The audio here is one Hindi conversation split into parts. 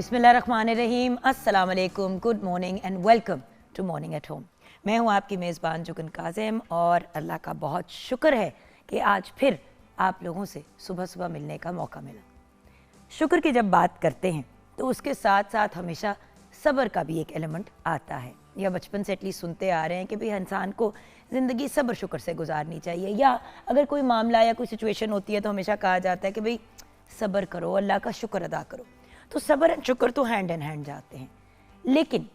बिस्मिल्लाहिर्रहमानिर्रहीम, अस्सलाम वालेकुम, good morning and welcome to morning at home. मैं हूँ आपकी मेज़बान जुगन काज़िम और अल्लाह का बहुत शुक्र है कि आज फिर आप लोगों से सुबह सुबह मिलने का मौका मिला। शुक्र की जब बात करते हैं तो उसके साथ साथ हमेशा सब्र का भी एक एलिमेंट आता है, या बचपन से एटलीस्ट सुनते आ रहे हैं कि भाई इंसान को ज़िंदगी सब्र शुक्र से गुजारनी चाहिए, या अगर कोई मामला या कोई सिचुएशन होती है तो हमेशा कहा जाता है कि भाई सब्र करो, अल्लाह का शुक्र अदा करो। तो सब्र एंड शुक्र तो हैंड इन हैंड जाते हैं, लेकिन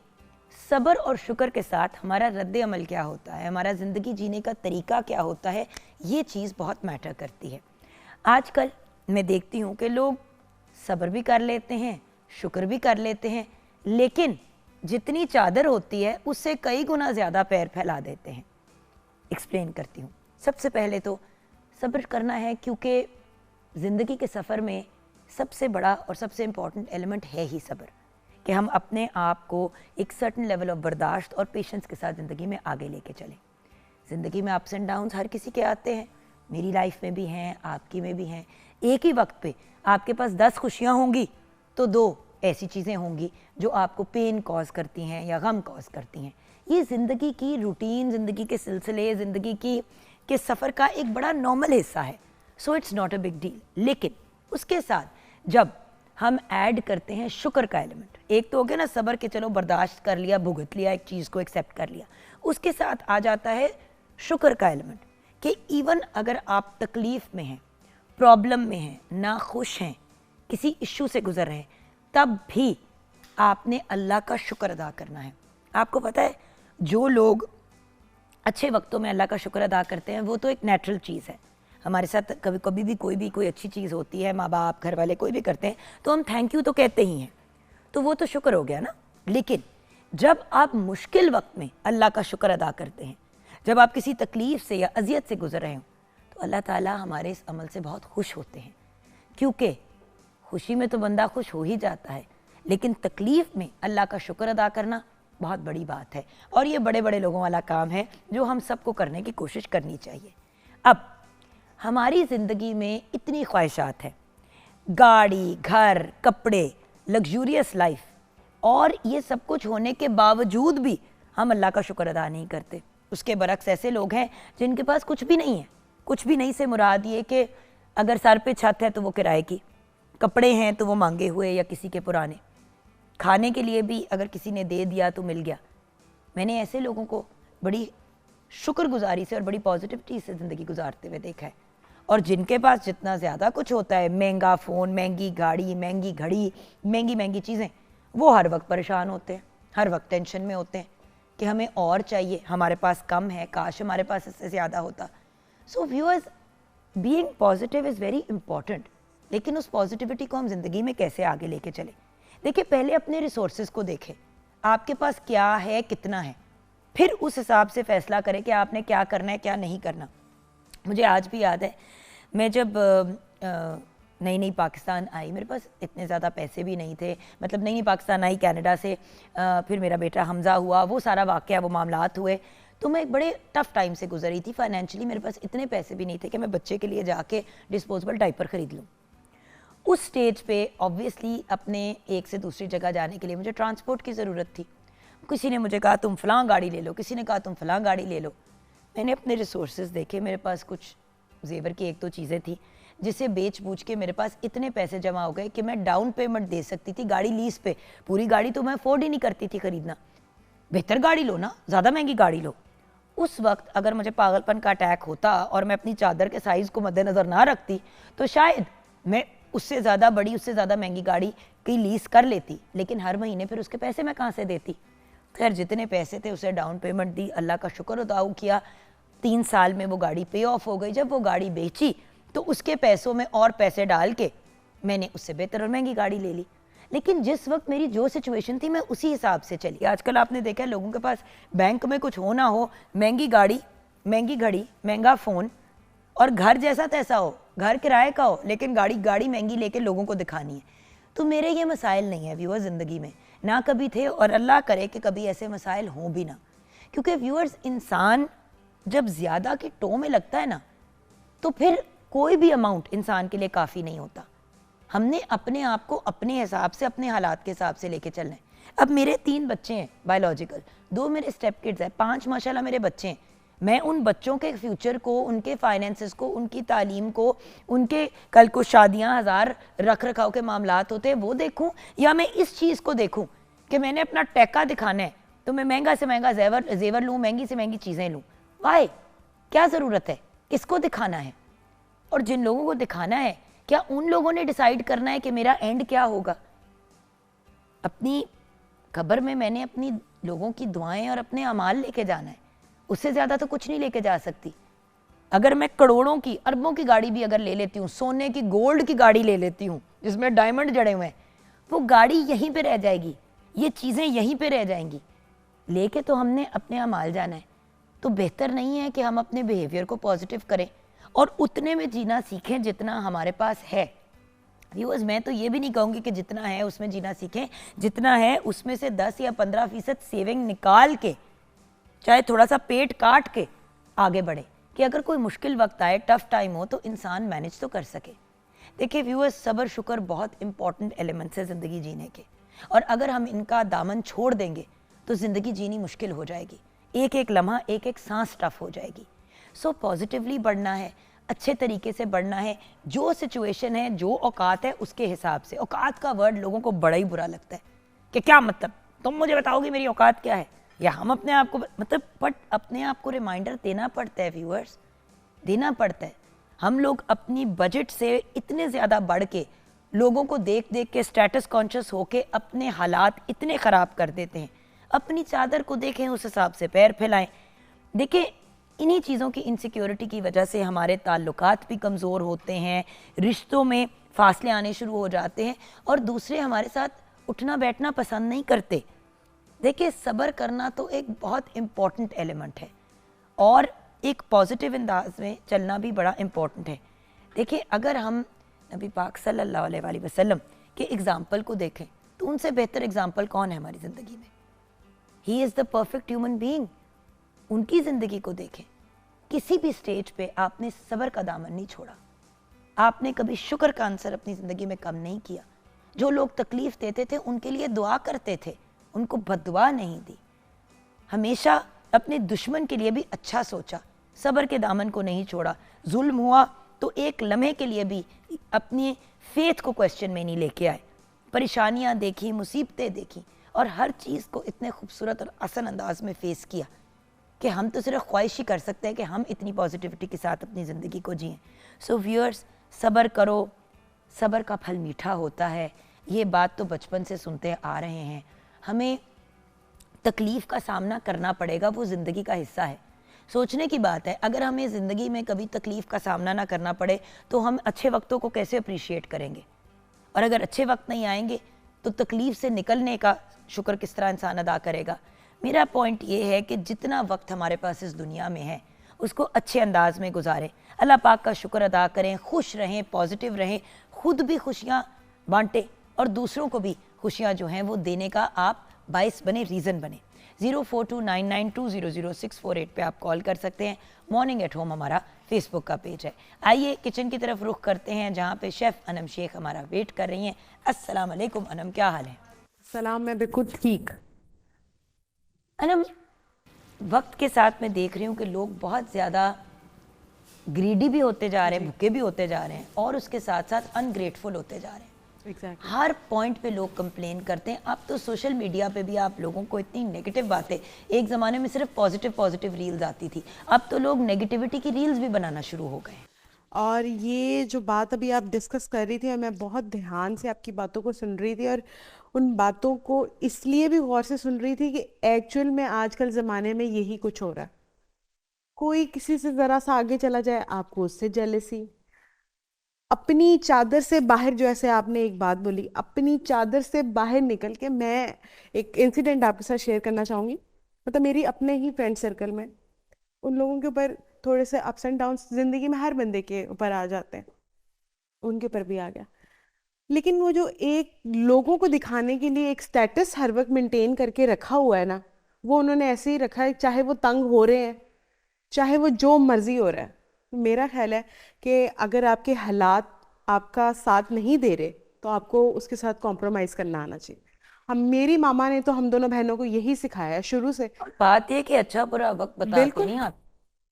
सब्र और शुक्र के साथ हमारा रद्द अमल क्या होता है, हमारा ज़िंदगी जीने का तरीका क्या होता है, ये चीज़ बहुत मैटर करती है। आजकल मैं देखती हूँ कि लोग सब्र भी कर लेते हैं, शुक्र भी कर लेते हैं, लेकिन जितनी चादर होती है उससे कई गुना ज़्यादा पैर फैला देते हैं। एक्सप्लेन करती हूँ। सबसे पहले तो सब्र करना है, क्योंकि ज़िंदगी के सफ़र में सबसे बड़ा और सबसे इम्पॉर्टेंट एलिमेंट है ही सब्र, कि हम अपने आप को एक सर्टन लेवल ऑफ बर्दाश्त और पेशेंस के साथ ज़िंदगी में आगे लेके चलें। ज़िंदगी में अप्स एंड डाउन्स हर किसी के आते हैं, मेरी लाइफ में भी हैं, आपकी में भी हैं। एक ही वक्त पे आपके पास 10 खुशियाँ होंगी तो 2 ऐसी चीज़ें होंगी जो आपको पेन कॉज करती हैं या गम कॉज करती हैं। ये ज़िंदगी की रूटीन, ज़िंदगी के सिलसिले, ज़िंदगी के सफ़र का एक बड़ा नॉर्मल हिस्सा है। So it's not a big deal. लेकिन उसके साथ जब हम ऐड करते हैं शुक्र का एलिमेंट, एक तो हो गया ना सब्र के चलो बर्दाश्त कर लिया, भुगत लिया, एक चीज़ को एक्सेप्ट कर लिया, उसके साथ आ जाता है शुक्र का एलिमेंट कि इवन अगर आप तकलीफ़ में हैं, प्रॉब्लम में हैं, नाखुश हैं, किसी इश्यू से गुजर रहे हैं, तब भी आपने अल्लाह का शुक्र अदा करना है। आपको पता है, जो लोग अच्छे वक्तों में अल्लाह का शुक्र अदा करते हैं वो तो एक नेचुरल चीज़ है। हमारे साथ कभी कभी भी कोई अच्छी चीज़ होती है, माँ बाप, घर वाले कोई भी करते हैं तो हम थैंक यू तो कहते ही हैं, तो वो तो शुक्र हो गया ना। लेकिन जब आप मुश्किल वक्त में अल्लाह का शुक्र अदा करते हैं, जब आप किसी तकलीफ़ से या अजियत से गुजर रहे हो, तो अल्लाह ताला हमारे इस अमल से बहुत खुश होते हैं, क्योंकि खुशी में तो बंदा खुश हो ही जाता है, लेकिन तकलीफ़ में अल्लाह का शुक्र अदा करना बहुत बड़ी बात है। और ये बड़े बड़े लोगों वाला काम है जो हम सबको करने की कोशिश करनी चाहिए। अब हमारी ज़िंदगी में इतनी ख्वाहिशात हैं, गाड़ी, घर, कपड़े, लग्जूरियस लाइफ, और ये सब कुछ होने के बावजूद भी हम अल्लाह का शुक्र अदा नहीं करते। उसके बरक्स ऐसे लोग हैं जिनके पास कुछ भी नहीं है। कुछ भी नहीं से मुराद ये कि अगर सर पे छत है तो वो किराए की, कपड़े हैं तो वो मांगे हुए या किसी के पुराने, खाने के लिए भी अगर किसी ने दे दिया तो मिल गया। मैंने ऐसे लोगों को बड़ी शुक्रगुजारी से और बड़ी पॉजिटिविटी से ज़िंदगी गुजारते हुए देखा है। और जिनके पास जितना ज़्यादा कुछ होता है, महंगा फ़ोन, महंगी गाड़ी, महंगी घड़ी, महंगी महंगी चीज़ें, वो हर वक्त परेशान होते हैं, हर वक्त टेंशन में होते हैं कि हमें और चाहिए, हमारे पास कम है, काश हमारे पास इससे ज़्यादा होता। So viewers, being positive is very important, लेकिन उस पॉजिटिविटी को हम ज़िंदगी में कैसे आगे लेके चलें। देखिए, पहले अपने रिसोर्सेज को देखें, आपके पास क्या है, कितना है, फिर उस हिसाब से फ़ैसला करें कि आपने क्या करना है, क्या नहीं करना। मुझे आज भी याद है, मैं जब नई नई पाकिस्तान आई, मेरे पास इतने ज़्यादा पैसे भी नहीं थे, मतलब नई नई पाकिस्तान आई कनाडा से, फिर मेरा बेटा हमज़ा हुआ, वो सारा वाक़या, वो मामलात हुए, तो मैं एक बड़े टफ़ टाइम से गुजरी थी फाइनेंशियली। मेरे पास इतने पैसे भी नहीं थे कि मैं बच्चे के लिए जाके डिस्पोजेबल डायपर ख़रीद लूँ। उस स्टेज पे ऑब्वियसली अपने एक से दूसरी जगह जाने के लिए मुझे ट्रांसपोर्ट की ज़रूरत थी। किसी ने मुझे कहा तुम फ़लाँ गाड़ी ले लो, किसी ने कहा तुम फ़लाँ गाड़ी ले लो। मैंने अपने रिसोर्सेज देखे, मेरे पास कुछ जेवर की 1-2 चीज़ें थी जिसे बेच बूझ के मेरे पास इतने पैसे जमा हो गए कि मैं डाउन पेमेंट दे सकती थी गाड़ी लीज़ पे। पूरी गाड़ी तो मैं अफोर्ड ही नहीं करती थी ख़रीदना। बेहतर गाड़ी लो ना, ज़्यादा महंगी गाड़ी लो। उस वक्त अगर मुझे पागलपन का अटैक होता और मैं अपनी चादर के साइज़ को मद्देनज़र ना रखती तो शायद मैं उससे ज़्यादा बड़ी, उससे ज़्यादा महंगी गाड़ी की लीज़ कर लेती, लेकिन हर महीने फिर उसके पैसे मैं कहाँ से देती। खैर, जितने पैसे थे उसे डाउन पेमेंट दी, अल्लाह का शुक्र अदा किया, 3 साल में वो गाड़ी पे ऑफ हो गई। जब वो गाड़ी बेची तो उसके पैसों में और पैसे डाल के मैंने उससे बेहतर और महंगी गाड़ी ले ली। लेकिन जिस वक्त मेरी जो सिचुएशन थी मैं उसी हिसाब से चली। आजकल आपने देखा है लोगों के पास बैंक में कुछ हो ना हो, महंगी गाड़ी, महंगी घड़ी, महंगा फ़ोन, और घर जैसा तैसा हो, घर किराए का हो, लेकिन गाड़ी महंगी लेके लोगों को दिखानी है। तो मेरे ये मसाइल नहीं है व्यूअर्स, ज़िंदगी में ना कभी थे, और अल्लाह करे कि कभी ऐसे मसाइल हों भी ना। क्योंकि व्यूअर्स, इंसान जब ज़्यादा के टो में लगता है ना, तो फिर कोई भी अमाउंट इंसान के लिए काफ़ी नहीं होता। हमने अपने आप को अपने हिसाब से, अपने हालात के हिसाब से लेके चलना है। अब मेरे 3 बच्चे हैं बायोलॉजिकल, 2 मेरे स्टेप किड्स हैं, 5 माशाल्लाह मेरे बच्चे हैं। मैं उन बच्चों के फ्यूचर को, उनके फाइनेंसेस को, उनकी तालीम को, उनके कल को शादियां, हज़ार रख रखाव के मामलात होते हैं वो देखूं, या मैं इस चीज़ को देखूं कि मैंने अपना टैका दिखाना है तो मैं महंगा से महंगा जेवर लूँ, महंगी से महंगी चीज़ें लूँ। वाई, क्या ज़रूरत है, किसको दिखाना है? और जिन लोगों को दिखाना है, क्या उन लोगों ने डिसाइड करना है कि मेरा एंड क्या होगा? अपनी कब्र में मैंने अपनी लोगों की दुआएं और अपने अमाल लेके जाना है, उससे ज़्यादा तो कुछ नहीं लेके जा सकती। अगर मैं करोड़ों की, अरबों की गाड़ी भी अगर ले लेती हूँ, सोने की, गोल्ड की गाड़ी ले लेती हूँ जिसमें डायमंड जड़े हुए हैं, वो गाड़ी यहीं पे रह जाएगी, ये चीज़ें यहीं पे रह जाएंगी। लेके तो हमने अपने अमाल जाना है। तो बेहतर नहीं है कि हम अपने बिहेवियर को पॉजिटिव करें और उतने में जीना सीखें जितना हमारे पास है। व्यूअर्स, मैं तो ये भी नहीं कहूँगी कि जितना है उसमें जीना सीखें, जितना है उसमें से 10 या 15% सेविंग निकाल के, चाहे थोड़ा सा पेट काट के आगे बढ़े, कि अगर कोई मुश्किल वक्त आए, टफ टाइम हो, तो इंसान मैनेज तो कर सके। देखिए व्यूअर्स, सब्र शुक्र बहुत इंपॉर्टेंट एलिमेंट्स है ज़िंदगी जीने के, और अगर हम इनका दामन छोड़ देंगे तो ज़िंदगी जीनी मुश्किल हो जाएगी। एक एक लम्हा, एक एक सांस टफ हो जाएगी। सो पॉजिटिवली बढ़ना है, अच्छे तरीके से बढ़ना है, जो सिचुएशन है, जो औकात है उसके हिसाब से। औकात का वर्ड लोगों को बड़ा ही बुरा लगता है कि क्या मतलब, तुम मुझे बताओगे मेरी औकात क्या है, या हम अपने आप को मतलब, बट अपने आप को रिमाइंडर देना पड़ता है व्यूअर्स, देना पड़ता है। हम लोग अपनी बजट से इतने ज़्यादा बढ़ के, लोगों को देख देख के स्टेटस कॉन्शियस होके अपने हालात इतने ख़राब कर देते हैं। अपनी चादर को देखें, उस हिसाब से पैर फैलाएं। देखें, इन्हीं चीज़ों की इनसिक्योरिटी की वजह से हमारे ताल्लुकात भी कमज़ोर होते हैं, रिश्तों में फासले आने शुरू हो जाते हैं, और दूसरे हमारे साथ उठना बैठना पसंद नहीं करते। देखिए, सब्र करना तो एक बहुत इम्पॉर्टेंट एलिमेंट है, और एक पॉजिटिव अंदाज में चलना भी बड़ा इम्पॉर्टेंट है। देखिए, अगर हम नबी पाक सल्लल्लाहु अलैहि वसल्लम के एग्ज़ाम्पल को देखें तो उनसे बेहतर एग्ज़ाम्पल कौन है हमारी ज़िंदगी में? He is the perfect human being. उनकी ज़िंदगी को देखें, किसी भी स्टेज पे आपने सब्र का दामन नहीं छोड़ा, आपने कभी शुक्र का आंसर अपनी ज़िंदगी में कम नहीं किया। जो लोग तकलीफ़ देते थे उनके लिए दुआ करते थे, उनको बद्दुआ नहीं दी। हमेशा अपने दुश्मन के लिए भी अच्छा सोचा, सब्र के दामन को नहीं छोड़ा। जुल्म हुआ तो एक लम्हे के लिए भी अपनी फेथ को क्वेश्चन में नहीं लेके आए। परेशानियां देखी, मुसीबतें देखी, और हर चीज़ को इतने खूबसूरत और आसान अंदाज में फेस किया कि हम तो सिर्फ ख्वाहिश ही कर सकते हैं कि हम इतनी पॉजिटिविटी के साथ अपनी ज़िंदगी को जिएं। सो व्यूअर्स, सब्र करो, सब्र का फल मीठा होता है। ये बात तो बचपन से सुनते आ रहे हैं। हमें तकलीफ़ का सामना करना पड़ेगा, वो ज़िंदगी का हिस्सा है। सोचने की बात है, अगर हमें ज़िंदगी में कभी तकलीफ़ का सामना ना करना पड़े तो हम अच्छे वक्तों को कैसे अप्रिशिएट करेंगे, और अगर अच्छे वक्त नहीं आएंगे तो तकलीफ़ से निकलने का शुक्र किस तरह इंसान अदा करेगा। मेरा पॉइंट ये है कि जितना वक्त हमारे पास इस दुनिया में है उसको अच्छे अंदाज में गुजारें, अल्लाह पाक का शुक्र अदा करें, खुश रहें, पॉजिटिव रहें, खुद भी खुशियाँ बांटें और दूसरों को भी खुशियाँ जो हैं वो देने का आप बाइस बने, रीज़न बने। 042992000648 पे आप कॉल कर सकते हैं। मॉर्निंग एट होम हमारा फेसबुक का पेज है। आइए किचन की तरफ रुख करते हैं, जहाँ पे शेफ़ अनम शेख हमारा वेट कर रही हैं। अस्सलाम वालेकुम अनम, क्या हाल है? सलाम, मैं बिल्कुल ठीक। अनम, वक्त के साथ मैं देख रही हूँ कि लोग बहुत ज़्यादा ग्रीडी भी होते जा रहे हैं, भूखे भी होते जा रहे हैं, और उसके साथ साथ अनग्रेटफुल होते जा रहे हैं। Exactly. हर पॉइंट पे लोग कंप्लेन करते हैं। अब तो सोशल मीडिया पे भी आप लोगों को इतनी नेगेटिव बातें, एक ज़माने में सिर्फ पॉजिटिव रील्स आती थी, अब तो लोग नेगेटिविटी की रील्स भी बनाना शुरू हो गए। और ये जो बात अभी आप डिस्कस कर रही थी, और मैं बहुत ध्यान से आपकी बातों को सुन रही थी, और उन बातों को इसलिए भी गौर से सुन रही थी कि एक्चुअल में आजकल ज़माने में यही कुछ हो रहा है। कोई किसी से ज़रा सा आगे चला जाए, आपको उससे जेलसी। अपनी चादर से बाहर, जो ऐसे आपने एक बात बोली, अपनी चादर से बाहर निकल के, मैं एक इंसिडेंट आपके साथ शेयर करना चाहूँगी। मतलब मेरी अपने ही फ्रेंड सर्कल में उन लोगों के ऊपर थोड़े से अप्स एंड डाउन्स ज़िंदगी में हर बंदे के ऊपर आ जाते हैं, उनके ऊपर भी आ गया। लेकिन वो जो एक लोगों को दिखाने के लिए एक स्टेटस हर वक्त मेंटेन करके रखा हुआ है ना, वो उन्होंने ऐसे ही रखा है, चाहे वो तंग हो रहे हैं, चाहे वो जो मर्जी हो रहा है। मेरा ख्याल है कि अगर आपके हालात आपका साथ नहीं दे रहे तो आपको उसके साथ कॉम्प्रोमाइज़ करना आना चाहिए। मेरी मामा ने तो हम दोनों बहनों को यही सिखाया है शुरू से। बात ये कि अच्छा बुरा वक्त बताते बिल्कुल नहीं आप,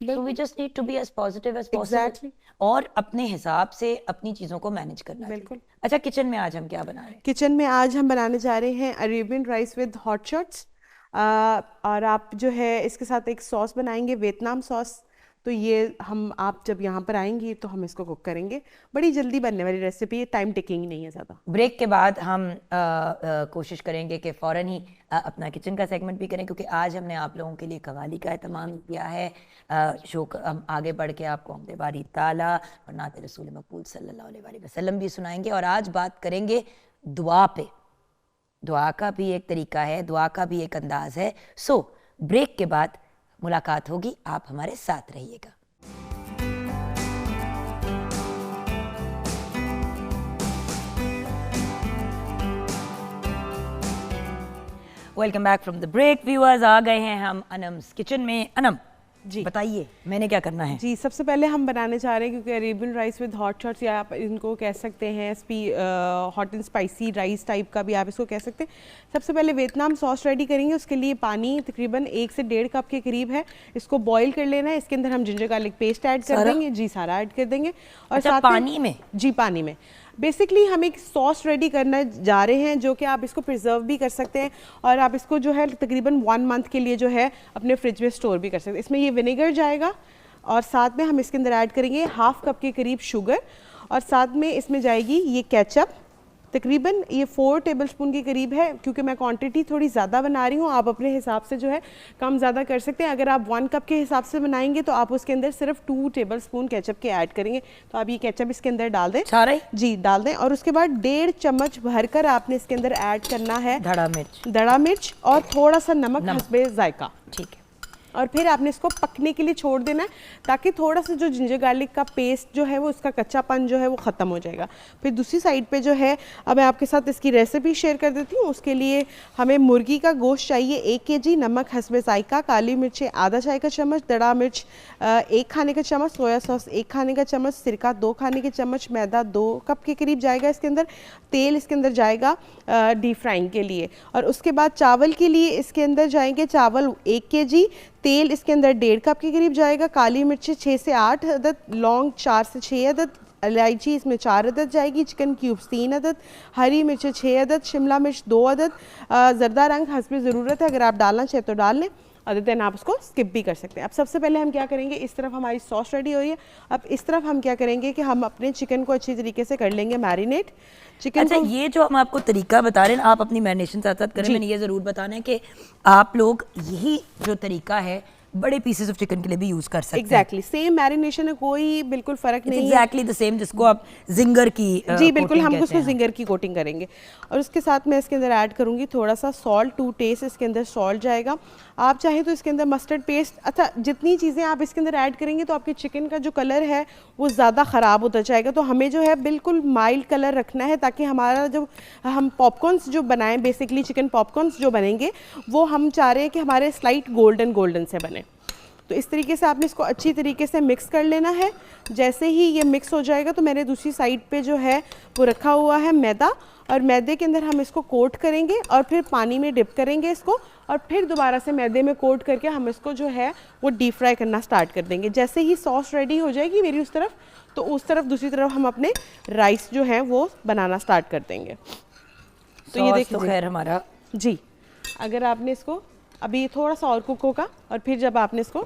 तो we just need to be as positive as possible exactly और अपने हिसाब से अपनी चीजों को मैनेज करना चाहिए। बिल्कुल। अच्छा, किचन में आज हम क्या बना रहे हैं? किचन में आज हम बनाने जा रहे हैं Arabian rice with hot shots, और आप जो है इसके साथ एक सॉस बनाएंगे, वियतनाम सॉस। तो ये आप जब यहाँ पर आएंगी तो हम इसको कुक करेंगे। बड़ी जल्दी बनने वाली रेसिपी है, टाइम टेकिंग नहीं है ज़्यादा। ब्रेक के बाद हम कोशिश करेंगे कि फ़ौरन ही अपना किचन का सेगमेंट भी करें, क्योंकि आज हमने आप लोगों के लिए कवाली का एहतमाम किया है। शो हम आगे बढ़ के आपको हमदे बारी ताला और नात रसूल मकबूल सल्लल्लाहु अलैहि वसल्लम भी सुनाएंगे। और आज बात करेंगे दुआ पे। दुआ का भी एक तरीका है, दुआ का भी एक अंदाज है। सो ब्रेक के बाद मुलाकात होगी, आप हमारे साथ रहिएगा। Welcome back from the break. Viewers, आ गए हैं हम अनम्स किचन में। अनम जी बताइए, मैंने क्या करना है? जी, सबसे पहले हम बनाने जा रहे हैं, क्योंकि Arabian rice with hot shots, या आप इनको कह सकते हैं hot and spicy rice type का भी आप इसको कह सकते हैं। सबसे पहले वियतनाम सॉस रेडी करेंगे। उसके लिए पानी तकरीबन 1 से 1.5 कप के करीब है, इसको बॉईल कर लेना है। इसके अंदर हम जिंजर गार्लिक पेस्ट ऐड कर देंगे। जी, सारा ऐड कर देंगे। और अच्छा, साथ पानी में? जी, पानी में। बेसिकली हम एक सॉस रेडी करने जा रहे हैं, जो कि आप इसको प्रिजर्व भी कर सकते हैं और आप इसको जो है तकरीबन 1 मंथ के लिए जो है अपने फ्रिज में स्टोर भी कर सकते हैं। इसमें ये विनेगर जाएगा और साथ में हम इसके अंदर ऐड करेंगे 1/2 कप के करीब शुगर, और साथ में इसमें जाएगी ये केचप। तकरीबन ये 4 टेबलस्पून के करीब है, क्योंकि मैं क्वांटिटी थोड़ी ज़्यादा बना रही हूँ। आप अपने हिसाब से जो है कम ज़्यादा कर सकते हैं। अगर आप 1 कप के हिसाब से बनाएंगे तो आप उसके अंदर सिर्फ 2 टेबलस्पून केचप के ऐड करेंगे। तो आप ये केचप इसके अंदर डाल दें। सारा जी, डाल दें। और उसके बाद 1.5 चम्मच भरकर आपने इसके अंदर ऐड करना है धड़ा मिर्च और थोड़ा सा नमक हस्बे जायका। ठीक है। और फिर आपने इसको पकने के लिए छोड़ देना है, ताकि थोड़ा सा जो जिंजर गार्लिक का पेस्ट जो है वो उसका कच्चापन जो है वो ख़त्म हो जाएगा। फिर दूसरी साइड पे जो है, अब मैं आपके साथ इसकी रेसिपी शेयर कर देती हूँ। उसके लिए हमें मुर्गी का गोश्त चाहिए 1 kg, नमक हस्बे जायका, काली मिर्चें आधा चाय का चम्मच, दड़ा मिर्च 1 खाने का चम्मच, सोया सॉस 1 खाने का चम्मच, सिरका 2 खाने के चम्मच, मैदा 2 कप के करीब जाएगा इसके अंदर, तेल इसके अंदर जाएगा डीप फ्राइंग के लिए। और उसके बाद चावल के लिए इसके अंदर जाएंगे चावल 1 kg, तेल इसके अंदर 1.5 कप के करीब जाएगा, काली मिर्ची 6 से 8 अदद, लौंग 4 से 6 अदद, इलायची इसमें 4 अदद जाएगी, चिकन क्यूब्स 3 अदद, हरी मिर्च 6 अदद, शिमला मिर्च 2 अदद, ज़रदा रंग हस्बे ज़रूरत है, अगर आप डालना चाहे तो डाल लें, अदर देन आप उसको स्किप भी कर सकते हैं। अब सबसे पहले हम क्या करेंगे, इस तरफ हमारी सॉस रेडी हो रही है। अब इस तरफ हम क्या करेंगे कि हम अपने चिकन को अच्छी तरीके से कर लेंगे मैरिनेट। चिकन अच्छा, ये जो हम आपको तरीका बता रहे हैं, आप अपनी मैरिनेशन साथ साथ करें। मैंने ये ज़रूर बताना है कि आप लोग यही जो तरीका है बड़े पीसेस ऑफ चिकन के लिए भी यूज कर सकते हैं। एग्जैक्टली सेम मैरिनेशन है, कोई बिल्कुल फर्क नहीं है। एग्जैक्टली द सेम, जिसको आप जिंगर की जी बिल्कुल, हम उसको जिंगर की कोटिंग करेंगे। और उसके साथ मैं इसके अंदर ऐड करूंगी थोड़ा सा सॉल्ट, 2 टेस्ट इसके अंदर सॉल्ट जाएगा। आप चाहें तो इसके अंदर मस्टर्ड पेस्ट, अच्छा जितनी चीज़ें आप इसके अंदर ऐड करेंगे तो आपके चिकन का जो कलर है वो ज़्यादा ख़राब होता जाएगा। तो हमें जो है बिल्कुल माइल्ड कलर रखना है, ताकि हमारा जो हम पॉपकॉर्न्स जो बनाएं, बेसिकली चिकन पॉपकॉर्न्स जो बनेंगे वो हम चाह रहे हैं कि हमारे स्लाइट गोल्डन से बने। तो इस तरीके से आपने इसको अच्छी तरीके से मिक्स कर लेना है। जैसे ही ये मिक्स हो जाएगा तो मैंने दूसरी साइड पे जो है वो रखा हुआ है मैदा, और मैदे के अंदर हम इसको कोट करेंगे और फिर पानी में डिप करेंगे इसको, और फिर दोबारा से मैदे में कोट करके हम इसको जो है वो डीप फ्राई करना स्टार्ट कर देंगे। जैसे ही सॉस रेडी हो जाएगी मेरी उस तरफ, तो उस तरफ दूसरी तरफ हम अपने राइस जो है वो बनाना स्टार्ट कर देंगे। तो ये देखिए, तो खैर हमारा जी, अगर आपने इसको अभी थोड़ा सा और कुक होगा, और फिर जब आपने इसको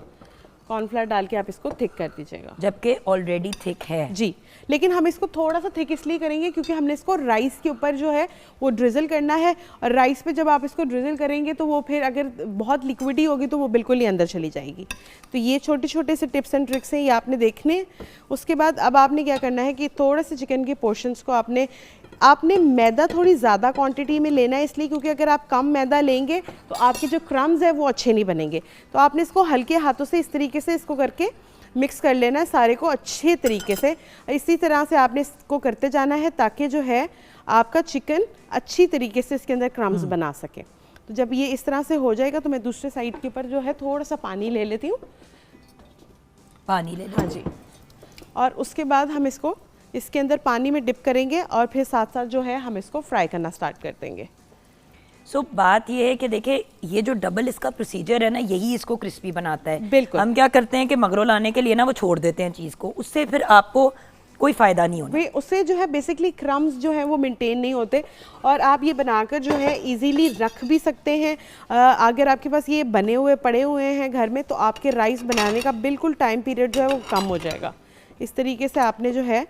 कॉर्नफ्लावर डाल के आप इसको थिक कर दीजिएगा, जबकि ऑलरेडी थिक है। जी, लेकिन हम इसको थोड़ा सा थिक इसलिए करेंगे क्योंकि हमने इसको राइस के ऊपर जो है वो ड्रिजल करना है, और राइस पे जब आप इसको ड्रिजल करेंगे तो वो फिर अगर बहुत लिक्विडी होगी तो वो बिल्कुल ही अंदर चली जाएगी। तो ये छोटे छोटे से टिप्स एंड ट्रिक्स हैं, ये आपने देखने। उसके बाद अब आपने क्या करना है कि थोड़े से चिकन के पोर्शंस को आपने मैदा थोड़ी ज़्यादा क्वांटिटी में लेना है, इसलिए क्योंकि अगर आप कम मैदा लेंगे तो आपके जो क्रम्स है वो अच्छे नहीं बनेंगे। तो आपने इसको हल्के हाथों से इस तरीके से इसको करके मिक्स कर लेना है सारे को अच्छे तरीके से। इसी तरह से आपने इसको करते जाना है ताकि जो है आपका चिकन अच्छी तरीके से इसके अंदर क्रम्स बना सके। तो जब ये इस तरह से हो जाएगा तो मैं दूसरे साइड के ऊपर जो है थोड़ा सा पानी ले लेती हूँ। पानी ले लो। हाँ जी। और उसके बाद हम इसको इसके अंदर पानी में डिप करेंगे और फिर साथ साथ जो है हम इसको फ्राई करना स्टार्ट कर देंगे। सो बात ये है कि देखिए ये जो डबल इसका प्रोसीजर है ना, यही इसको क्रिस्पी बनाता है। बिल्कुल। हम क्या करते हैं कि मगरो लाने के लिए ना वो छोड़ देते हैं चीज़ को, उससे फिर आपको कोई फ़ायदा नहीं होना। वे उससे जो है बेसिकली क्रम्स जो है वो मेंटेन नहीं होते, और आप ये बनाकर जो है इजीली रख भी सकते हैं। अगर आपके पास ये बने हुए पड़े हुए हैं घर में, तो आपके राइस बनाने का बिल्कुल टाइम पीरियड जो है वो कम हो जाएगा। इस तरीके से आपने जो है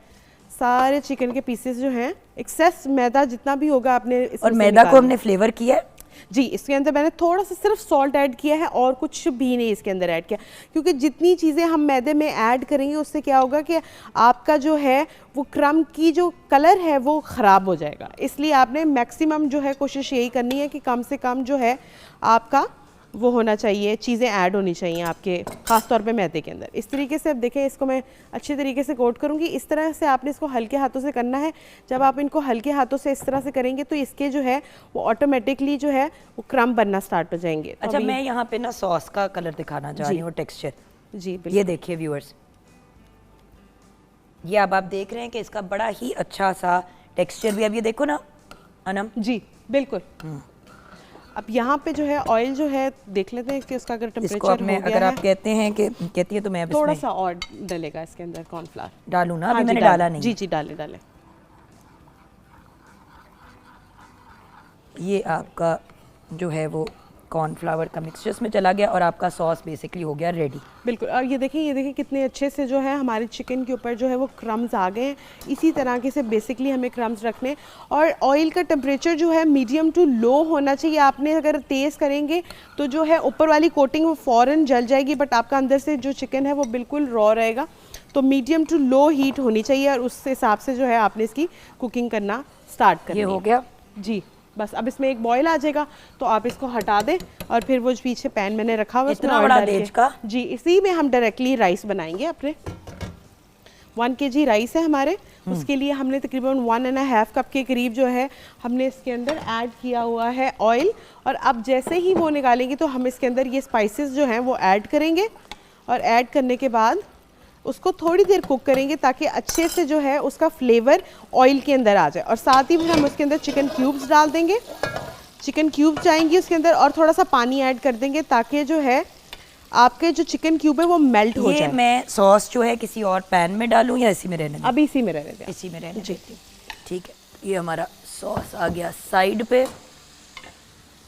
सारे चिकन के पीसेस जो हैं, एक्सेस मैदा जितना भी होगा आपने और मैदा को हमने फ्लेवर किया है जी। इसके अंदर मैंने थोड़ा सा सिर्फ सॉल्ट ऐड किया है और कुछ भी नहीं इसके अंदर ऐड किया, क्योंकि जितनी चीज़ें हम मैदे में ऐड करेंगे उससे क्या होगा कि आपका जो है वो क्रम की जो कलर है वो ख़राब हो जाएगा। इसलिए आपने मैक्सिमम जो है कोशिश यही करनी है कि कम से कम जो है आपका वो होना चाहिए, चीज़ें ऐड होनी चाहिए आपके, ख़ास तौर पे मैदे के अंदर। इस तरीके से अब देखें, इसको मैं अच्छी तरीके से कोट करूँगी। इस तरह से आपने इसको हल्के हाथों से करना है। जब आप इनको हल्के हाथों से इस तरह से करेंगे तो इसके जो है वो ऑटोमेटिकली जो है वो क्रम्ब बनना स्टार्ट हो जाएंगे। तो अच्छा, मैं यहाँ पे ना सॉस का कलर दिखाना चाह रही हूँ, टेक्सचर जी ये देखिए व्यूअर्स, ये अब आप देख रहे हैं कि इसका बड़ा ही अच्छा सा टेक्सचर भी। अब ये देखो ना अनम जी बिल्कुल। अब यहाँ पे जो है ऑयल जो है देख लेते हैं कि उसका अगर इसको टेम्परेचर अब मैं, हो गया अगर है, आप कहते हैं कि कहती है तो मैं अब थोड़ा इसमें सा और डलेगा इसके अंदर कॉर्नफ्लावर। डालूं ना? अभी हाँ जी, मैंने डालें। डाला नहीं। जी जी डाले डाले। ये आपका जो है वो कॉर्नफ्लावर का मिक्सचर में चला गया और आपका सॉस बेसिकली हो गया रेडी। बिल्कुल। और ये देखें कितने अच्छे से जो है हमारे चिकन के ऊपर जो है वो क्रम्स आ गए हैं। इसी तरह के से बेसिकली हमें क्रम्स रखने, और ऑयल का टेम्परेचर जो है मीडियम टू लो होना चाहिए। आपने अगर तेज़ करेंगे तो जो है ऊपर वाली कोटिंग वो फ़ौरन जल जाएगी, बट आपका अंदर से जो चिकन है वो बिल्कुल रॉ रहेगा। तो मीडियम टू लो हीट होनी चाहिए, और उस हिसाब से जो है आपने इसकी कुकिंग करना स्टार्ट करनी ये है। हो गया जी। बस अब इसमें एक बॉयल आ जाएगा तो आप इसको हटा दें, और फिर वो जो पीछे पैन मैंने रखा हुआ इतना बड़ा देज का? जी, इसी में हम डायरेक्टली राइस बनाएंगे अपने। 1 kg राइस है हमारे, उसके लिए हमने तकरीबन 1.5 कप के करीब जो है हमने इसके अंदर ऐड किया हुआ है ऑयल। और अब जैसे ही वो निकालेंगे तो हम इसके अंदर ये स्पाइसेस जो हैं वो ऐड करेंगे, और ऐड करने के बाद उसको थोड़ी देर कुक करेंगे ताकि अच्छे से जो है उसका फ्लेवर ऑयल के अंदर आ जाए। और साथ ही फिर हम उसके अंदर चिकन क्यूब्स डाल देंगे, चिकन क्यूब्स जाएंगी उसके अंदर, और थोड़ा सा पानी ऐड कर देंगे ताकि जो है आपके जो चिकन क्यूब है वो मेल्ट हो ये जाए। मैं सॉस जो है किसी और पैन में डालूं या इसी में रहने दें? अभी इसी में रहने दें। इसी में रहने जी। देती हूँ। ठीक है, ये हमारा सॉस आ गया साइड पे,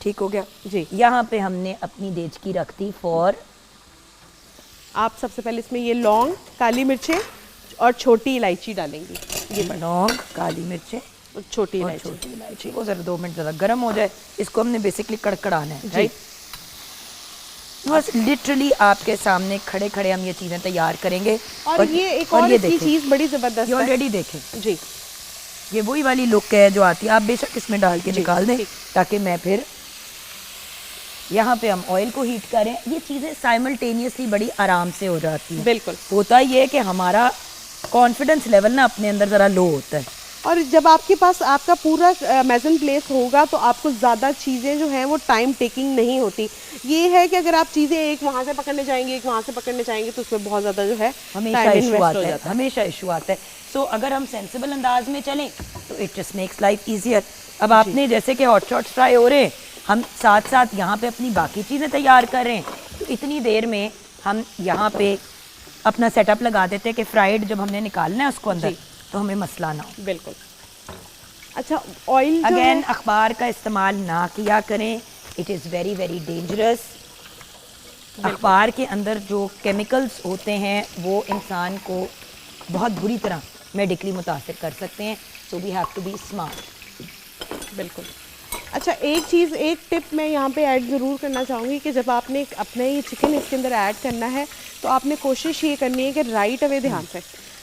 ठीक हो गया जी। यहाँ पे हमने अपनी देचकी रख दी फॉर, आप सबसे पहले इसमें ये लौंग, काली मिर्चें और छोटी इलायची डालेंगी। ये लौंग, काली मिर्चें छोटी और इलायची। छोटी इलायची को जरा 2 मिनट ज़रा गर्म हो जाए। इसको हमने बेसिकली कड़कड़ाना है, राइट? बस लिटरली आपके सामने खड़े खड़े हम ये चीज़ें तैयार करेंगे। और ये एक और इसकी चीज़ बड़ी ज़बरदस्त ये है। ऑलरेडी देखें, जी। ये वही वाली लुक है जो आती है। आप बेशक इसमें डाल के निकाल दें, ठीक। ताकि मैं फिर यहाँ पे हम ऑयल को हीट करें। ये चीज़ें साइमल्टेनियसली बड़ी आराम से हो जाती हैं। बिल्कुल। होता ये है कि हमारा कॉन्फिडेंस लेवल ना अपने अंदर ज़रा लो होता है। और जब आपके पास आपका पूरा मेजन प्लेस होगा तो आपको ज़्यादा चीज़ें जो हैं वो टाइम टेकिंग नहीं होती। ये है कि अगर आप चीज़ें एक वहाँ से पकड़ने जाएंगे, एक वहाँ से पकड़ने जाएंगे, तो उसमें बहुत ज़्यादा जो है हमेशा टाइम इशू इन्वेस्ट आता हो है, जाता है। हमेशा इशू आता है। सो अगर हम सेंसिबल अंदाज में चलें तो it just makes life easier. अब आपने जैसे कि हॉट शॉट्स फ्राई हो रहे हैं, हम साथ साथ यहाँ पे अपनी बाकी चीज़ें तैयार कर रहे हैं, तो इतनी देर में हम यहाँ पे अपना सेटअप लगा देते हैं कि फ्राइड जब हमने निकालना है उसको अंदर, तो हमें मसला ना हो। बिल्कुल। अच्छा, ऑयल अगेन अखबार का इस्तेमाल ना किया करें, it is very very dangerous. अखबार के अंदर जो केमिकल्स होते हैं वो इंसान को बहुत बुरी तरह मेडिकली मुतासिर कर सकते हैं। So we have to be smart. बिल्कुल। अच्छा, एक चीज़, एक टिप मैं यहाँ पे ऐड ज़रूर करना चाहूँगी कि जब आपने अपने ये चिकन इसके अंदर ऐड करना है तो आपने कोशिश ये करनी है कि राइट अवे, ध्यान से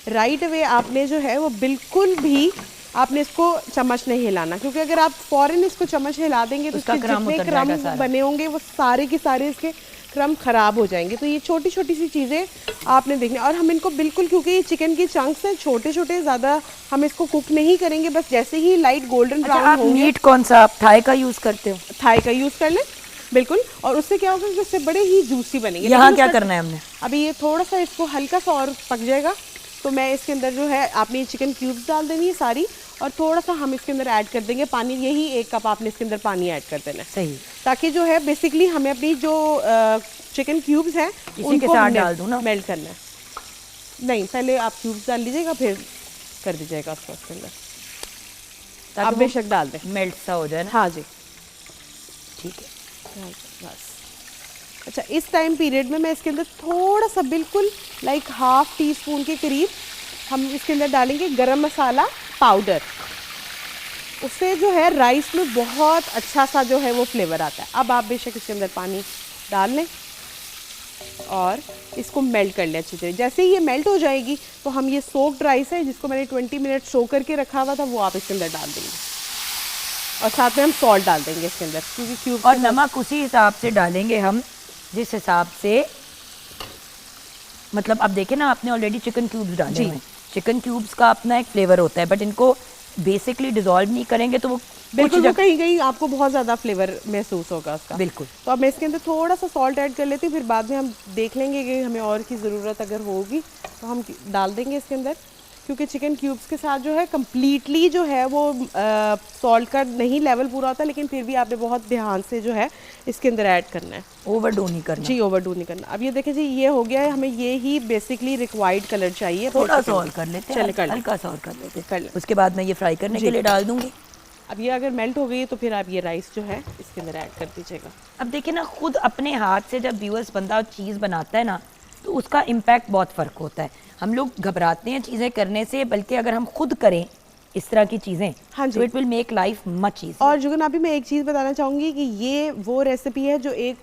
राइट अवे आपने जो है वो बिल्कुल भी आपने इसको चम्मच नहीं हिलाना, क्योंकि अगर आप फ़ौरन इसको चम्मच हिला देंगे तो उसका इसके क्रम जितने उतर जाएगा क्रम सारा। बने होंगे वो सारे के सारे इसके क्रम ख़राब हो जाएंगे। तो ये छोटी छोटी सी चीज़ें आपने देखनी, और हम इनको बिल्कुल, क्योंकि ये चिकन की चंक्स हैं छोटे छोटे, ज़्यादा हम इसको कुक नहीं करेंगे। बस जैसे ही लाइट गोल्डन अच्छा, ब्राउन आप होंगे, मीट कौन सा, आप थाई का यूज़ करते हो? थाई का यूज़ कर लें। बिल्कुल। और उससे क्या होगा कि उससे बड़े ही जूसी बनेंगे। यहाँ लेकिन क्या उसका- करना है हमने? अभी ये थोड़ा सा इसको हल्का सा और पक जाएगा तो मैं इसके अंदर जो है आपने चिकन क्यूब्स डाल देनी है सारी, और थोड़ा सा हम इसके अंदर ऐड कर देंगे पानी, यही 1 कप आपने इसके अंदर पानी ऐड कर देना है। सही। ताकि जो है बेसिकली हमें अपनी जो चिकन क्यूब्स हैं इसी के साथ डाल दूं ना? मेल्ट करना है। नहीं, पहले आप क्यूब्स डाल लीजिएगा, फिर कर दीजिएगा उसको इसके अंदर। आप बेशक डाल दें, मेल्ट सा हो जाए ना। हाँ जी, ठीक है, बस। अच्छा, इस टाइम पीरियड में मैं इसके अंदर थोड़ा सा बिल्कुल लाइक ½ टीस्पून के करीब हम इसके अंदर डालेंगे गरम मसाला पाउडर। उससे जो है राइस में बहुत अच्छा सा जो है वो फ्लेवर आता है। अब आप बेशक इसके अंदर पानी डाल लें और इसको मेल्ट कर लें अच्छी तरह। जैसे ही ये मेल्ट हो जाएगी तो हम ये सोक्ड राइस है जिसको मैंने 20 मिनट सो करके रखा हुआ था, वो आप इसके अंदर डाल देंगे, और साथ में हम सॉल्ट डाल देंगे इसके अंदर, क्योंकि क्यूब और नमक उसी हिसाब से डालेंगे हम जिस हिसाब से, मतलब अब देखें ना, आपने ऑलरेडी चिकन क्यूब्स डाले हैं। चिकन क्यूब्स का अपना एक फ्लेवर होता है, बट इनको बेसिकली डिसॉल्व नहीं करेंगे तो वो बिल्कुल वो कहीं कहीं आपको बहुत ज़्यादा फ्लेवर महसूस होगा उसका। बिल्कुल। तो अब मैं इसके अंदर थोड़ा सा सॉल्ट ऐड कर लेती हूँ, फिर बाद में हम देख लेंगे कि हमें और की ज़रूरत अगर होगी तो हम डाल देंगे इसके अंदर, क्योंकि चिकन क्यूब्स के साथ जो है कम्प्लीटली जो है वो सॉल्ट का नहीं लेवल पूरा होता, लेकिन फिर भी आपने बहुत ध्यान से जो है इसके अंदर ऐड करना है, ओवरडू नहीं करना। जी, ओवरडू नहीं करना। अब ये देखें जी, ये हो गया है, हमें ये ही बेसिकली रिक्वायर्ड कलर चाहिए। थोड़ा सा और कर लेते हैं, चले हल्का सा और कर लेते कर लें। उसके बाद मैं ये फ्राई करने के लिए डाल दूंगी। अब ये अगर मेल्ट हो गई तो फिर आप ये राइस जो है इसके अंदर ऐड कर दीजिएगा। अब देखिए ना, खुद अपने हाथ से जब व्यूअर्स बंदा चीज़ बनाता है ना, तो उसका इम्पैक्ट बहुत फ़र्क होता है। हम लोग घबराते हैं चीज़ें करने से, बल्कि अगर हम खुद करें इस तरह की चीज़ें, हाँ जी, तो it will make life much easy. और जुगन अभी मैं एक चीज़ बताना चाहूँगी कि ये वो रेसिपी है जो एक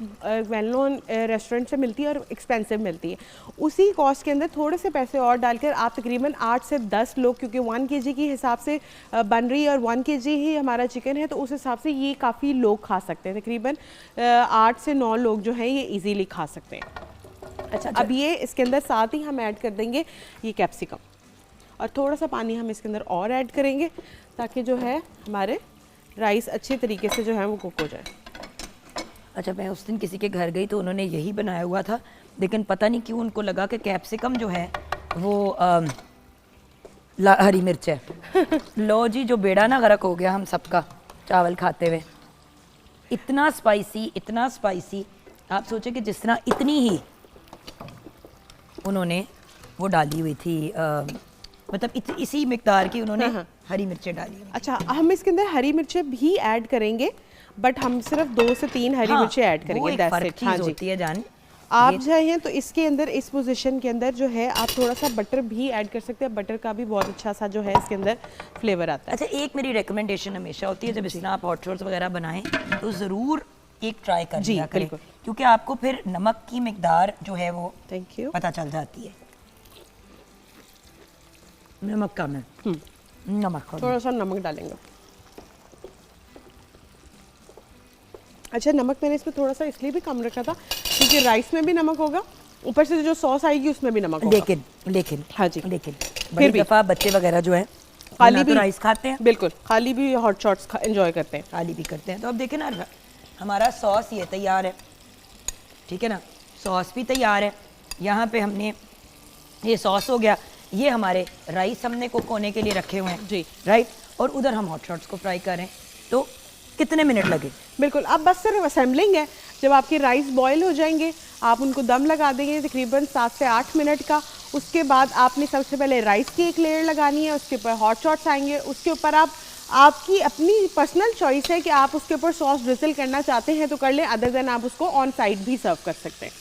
वेल नोन रेस्टोरेंट से मिलती है और एक्सपेंसिव मिलती है। उसी कॉस्ट के अंदर थोड़े से पैसे और डालकर आप तकरीबन 8 से 10 लोग, क्योंकि 1 kg के हिसाब से बन रही है और 1 kg ही हमारा चिकन है, तो उस हिसाब से ये काफ़ी लोग खा सकते हैं। तकरीबन 8 से 9 लोग जो हैं ये ईजीली खा सकते हैं। अच्छा, अब ये इसके अंदर साथ ही हम ऐड कर देंगे ये कैप्सिकम, और थोड़ा सा पानी हम इसके अंदर और ऐड करेंगे ताकि जो है हमारे राइस अच्छे तरीके से जो है वो कुक हो जाए। अच्छा, मैं उस दिन किसी के घर गई तो उन्होंने यही बनाया हुआ था, लेकिन पता नहीं क्यों उनको लगा कि कैप्सिकम जो है वो हरी मिर्च है। लो जी, जो बेड़ा ना गरक हो गया हम सबका चावल खाते हुए। इतना स्पाइसी, आप सोचे कि जिस तरह इतनी ही उन्होंने वो डाली हुई थी, मतलब इसी मिकदार की उन्होंने हरी मिर्चें डाली हुई। अच्छा, हम इसके अंदर हरी मिर्चें भी ऐड करेंगे, बट हम सिर्फ 2 से 3 हरी मिर्चें ऐड करेंगे। वो एक फर्क चीज़ होती है जान। आप चाहें तो इसके अंदर इस पोजीशन के अंदर जो है आप थोड़ा सा बटर भी ऐड कर सकते हैं। बटर का भी बहुत अच्छा सा जो है इसके अंदर फ्लेवर आता है। अच्छा, एक मेरी रिकमेंडेशन हमेशा होती है, जब इस तरह आप हॉट शॉट्स वगैरह बनाएं तो ज़रूर एक ट्राई कर लिया करें, क्योंकि आपको फिर नमक की मिकदार जो है वो थैंक यू पता चल जाती है। नमक कम है, नमक थोड़ा सा नमक डालेंगे। अच्छा, नमक मैंने इसमें थोड़ा सा इसलिए भी कम रखा था क्योंकि राइस में भी नमक होगा, ऊपर से जो सॉस आएगी उसमें भी नमक होगा। लेकिन हाँ जी, लेकिन फिर भी दफ़ा बच्चे वगैरह जो है खाली भी राइस खाते हैं, बिल्कुल खाली भी हॉट शॉट्स एंजॉय करते हैं, खाली भी करते हैं। तो अब देखें ना, हमारा सॉस ये तैयार है, ठीक है ना, सॉस भी तैयार है। यहाँ पे हमने ये सॉस हो गया, ये हमारे राइस हमने कुक होने के लिए रखे हुए हैं जी, राइट, और उधर हम हॉट शॉट्स को फ्राई करें। तो कितने मिनट लगे? बिल्कुल, अब बस सिर्फ असेंबलिंग है। जब आपके राइस बॉईल हो जाएंगे आप उनको दम लगा देंगे तकरीबन 7 से 8 मिनट का। उसके बाद आपने सबसे पहले राइस की एक लेयर लगानी है, उसके ऊपर हॉट शॉट्स आएंगे, उसके ऊपर आपकी अपनी पर्सनल चॉइस है कि आप उसके ऊपर सॉस ड्रिजल करना चाहते हैं तो कर लें, अदर देन आप उसको ऑन साइड भी सर्व कर सकते हैं।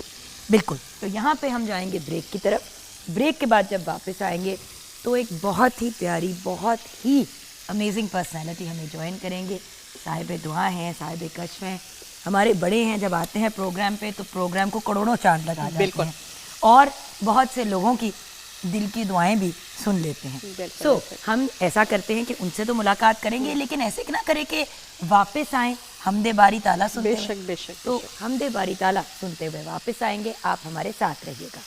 बिल्कुल। तो यहाँ पे हम जाएंगे ब्रेक की तरफ। ब्रेक के बाद जब वापस आएंगे तो एक बहुत ही प्यारी, बहुत ही अमेजिंग पर्सनैलिटी हमें ज्वाइन करेंगे। साहिब दुआ हैं, साहिब कश्फ हैं, हमारे बड़े हैं। जब आते हैं प्रोग्राम पे तो प्रोग्राम को करोड़ों चांद लगा जाते हैं और बहुत से लोगों की दिल की दुआएं भी सुन लेते हैं। तो हम ऐसा करते हैं कि उनसे तो मुलाकात करेंगे, लेकिन ऐसे ना करें कि वापस आएँ हमदे बारी ताला सुनते हुए। बेशक। तो हमदे बारी ताला सुनते हुए वापस आएंगे, आप हमारे साथ रहिएगा।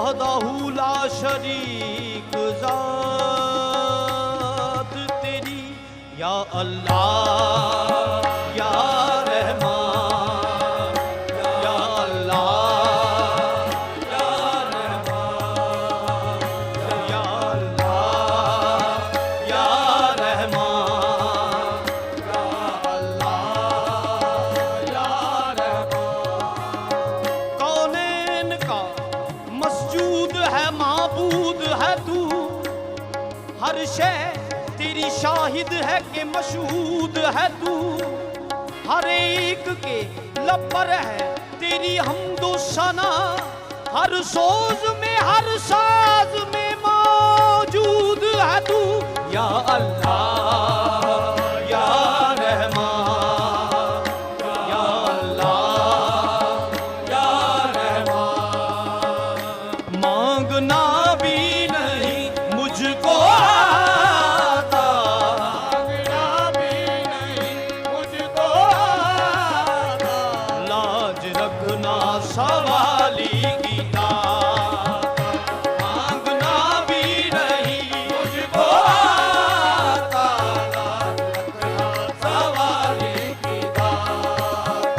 वहदहू ला शरीक ज़ात तेरी या अल्लाह या रहमान या अल्लाह या रहमान या अल्लाह या रहमान या अल्लाह या रहमान। कौनैन का मस्जूद है माबूद है तू, हर शय तेरी शाहिद है कि मशहूद है तू, हर एक के लब पर है तेरी हम्दो सना, हर सोज में हर साज में मौजूद है तू या अल्लाह या रहमान या अल्लाह या रहमान। मांगना भी नहीं मुझको आता, मांगना भी नहीं मुझको आता, लाज रखना सवाली की दात। मांगना भी नहीं मुझको आता, लाज रखना सवाली की दात।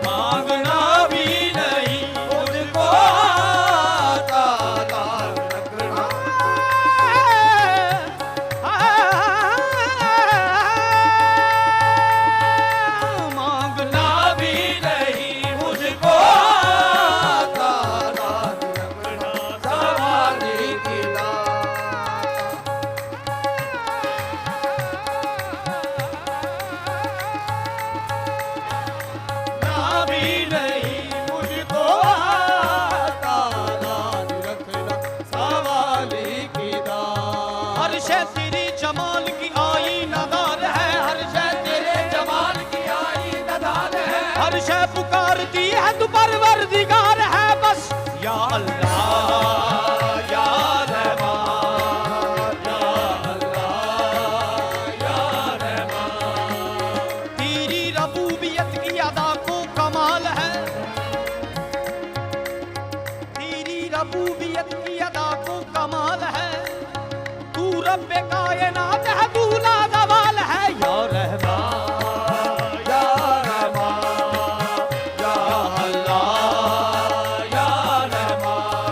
मांगना भी नहीं मुझको आता, लाज रखना मांगना भी नहीं मुझको आता, लाज रखना सवाली की ना भी नहीं मुझको आता, लाज रखना सवाली की दात। हर शय तेरे जमाल की आईनादार है, हर शय तेरे जमाल की आईनादार है, हर शय पुकारती है तू परवरदिगार है बस या अल्लाह या रहमान या अल्लाह या रहमान। तेरी रबूबियत की अदा को कमाल है, तेरी रबूबियत की अदा को कमाल है, तू रब्बे कायनात है तू लाजवाल है या रहमान या रहमान या अल्लाह या रहमान।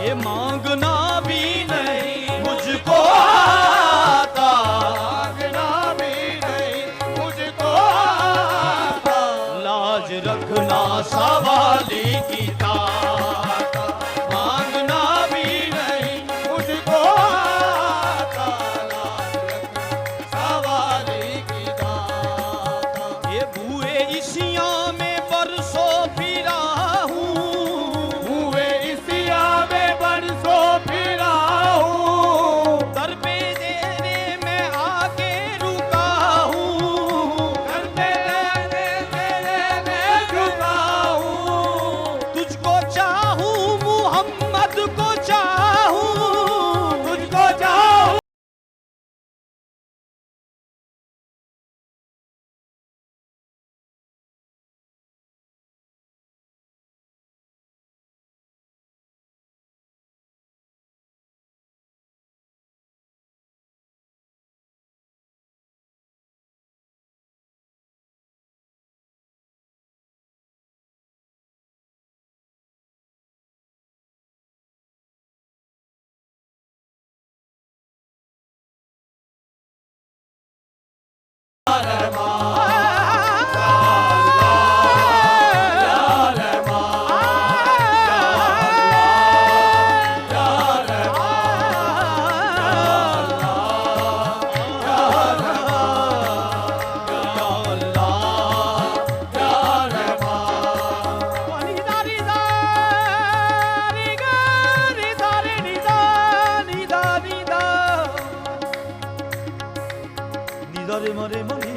ये मांगना भी नहीं मुझको आता, मांगना भी नहीं मुझको आता, लाज रखना सवाली की दात। मांगना भी नहीं मुझको आता, लाज रखना सवाली की दात। ये भूए इसिया में बरसों फिरा हूँ, भूए इसिया में बरसों फिरा हूँ, दर पे तेरे में आके रुका हूँ, दर पे तेरे में रुका हूँ। तुझको चाहूँ मुहम्मद को चाहूँ, तुझको चाहूँ रे मरे मरे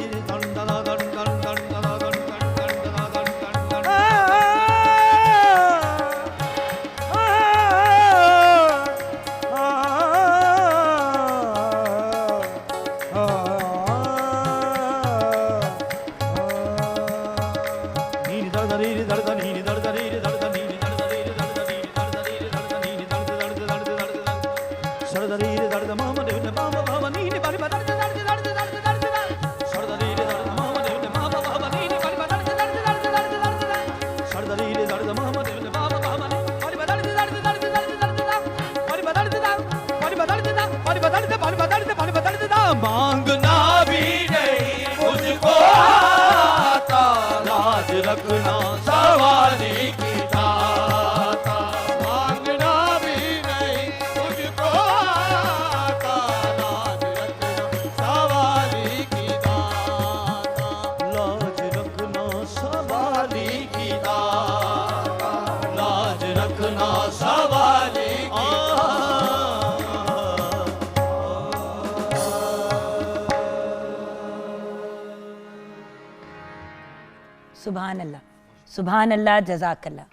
सुभान अल्लाह, जज़ाकल्लाह।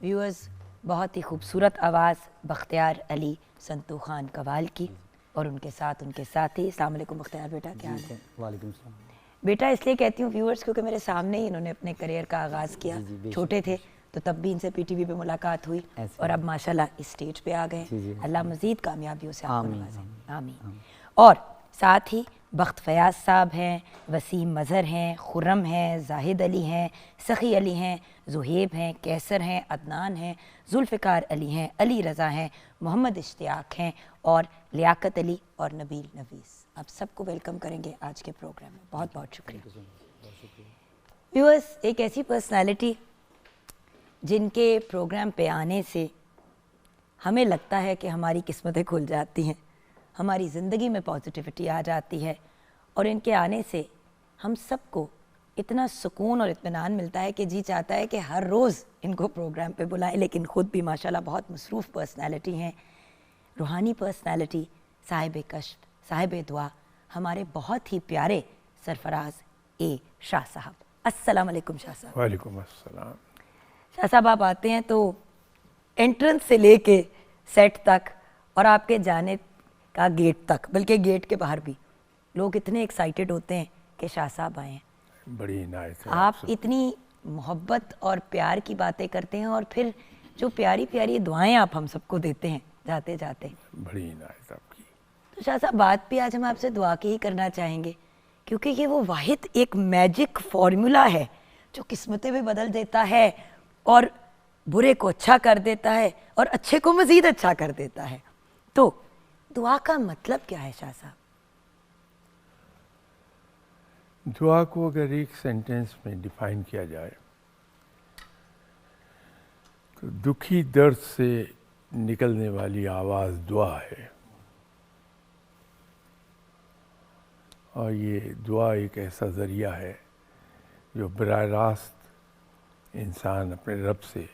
व्यूअर्स, बहुत ही खूबसूरत आवाज़ बख्तियार अली संतू खान कवाल की और उनके साथ उनके साथी। अस्सलाम वालेकुम बख्तियार बेटा, क्या हाल है? वालेकुम सलाम। बेटा इसलिए कहती हूँ व्यूअर्स क्योंकि मेरे सामने ही इन्होंने अपने करियर का आगाज़ किया। छोटे थे तो तब भी इनसे पीटीवी पे मुलाकात हुई और अब माशाल्लाह इस स्टेज पे आ गए। अल्लाह मज़ीद कामयाबियों से आपको नवाज़े, आमीन। और साथ ही बख्त फयाज साहब हैं, वसीम मज़हर हैं, खुर्रम हैं, जाहिद अली हैं, सखी अली हैं, ज़ुहेब हैं, कैसर हैं, अदनान हैं, जुल्फ़िकार अली हैं, अली रज़ा हैं, मोहम्मद इश्तियाक हैं और लियाकत अली और नबील नवीस। आप सबको वेलकम करेंगे आज के प्रोग्राम में। बहुत बहुत शुक्रिया। व्यूअर्स, एक ऐसी पर्सनालिटी जिनके प्रोग्राम पे आने से हमें लगता है कि हमारी किस्मतें खुल जाती हैं, हमारी ज़िंदगी में पॉजिटिविटी आ जाती है और इनके आने से हम सबको इतना सुकून और इत्मीनान मिलता है कि जी चाहता है कि हर रोज़ इनको प्रोग्राम पे बुलाएं। लेकिन ख़ुद भी माशाल्लाह बहुत मसरूफ़ पर्सनालिटी हैं, रूहानी पर्सनालिटी, साहिब कश्फ, साहिब दुआ, हमारे बहुत ही प्यारे सरफराज ए शाह साहब। अस्सलाम वालेकुम शाह साहब। वालेकुम अस्सलाम। शाह साहब, आप आते हैं तो एंट्रेंस से लेके सेट तक और आपके जाने का गेट तक, बल्कि गेट के बाहर भी लोग इतने एक्साइटेड होते हैं कि शाह साहब आए हैं। बड़ी इनायत है आप इतनी मोहब्बत और प्यार की बातें करते हैं और फिर जो प्यारी प्यारी दुआएं आप हम सबको देते हैं जाते जाते। बड़ी इनायत आपकी। तो शाह साहब, बात भी आज हम आपसे दुआ की ही करना चाहेंगे क्योंकि ये वो वाहिद एक मैजिक फार्मूला है जो किस्मतें भी बदल देता है और बुरे को अच्छा कर देता है और अच्छे को मज़ीद अच्छा कर देता है। तो दुआ का मतलब क्या है शाह साहब? दुआ को अगर एक सेंटेंस में डिफाइन किया जाए तो दुखी दर्द से निकलने वाली आवाज़ दुआ है। और ये दुआ एक ऐसा ज़रिया है जो बराह रास्त इंसान अपने रब से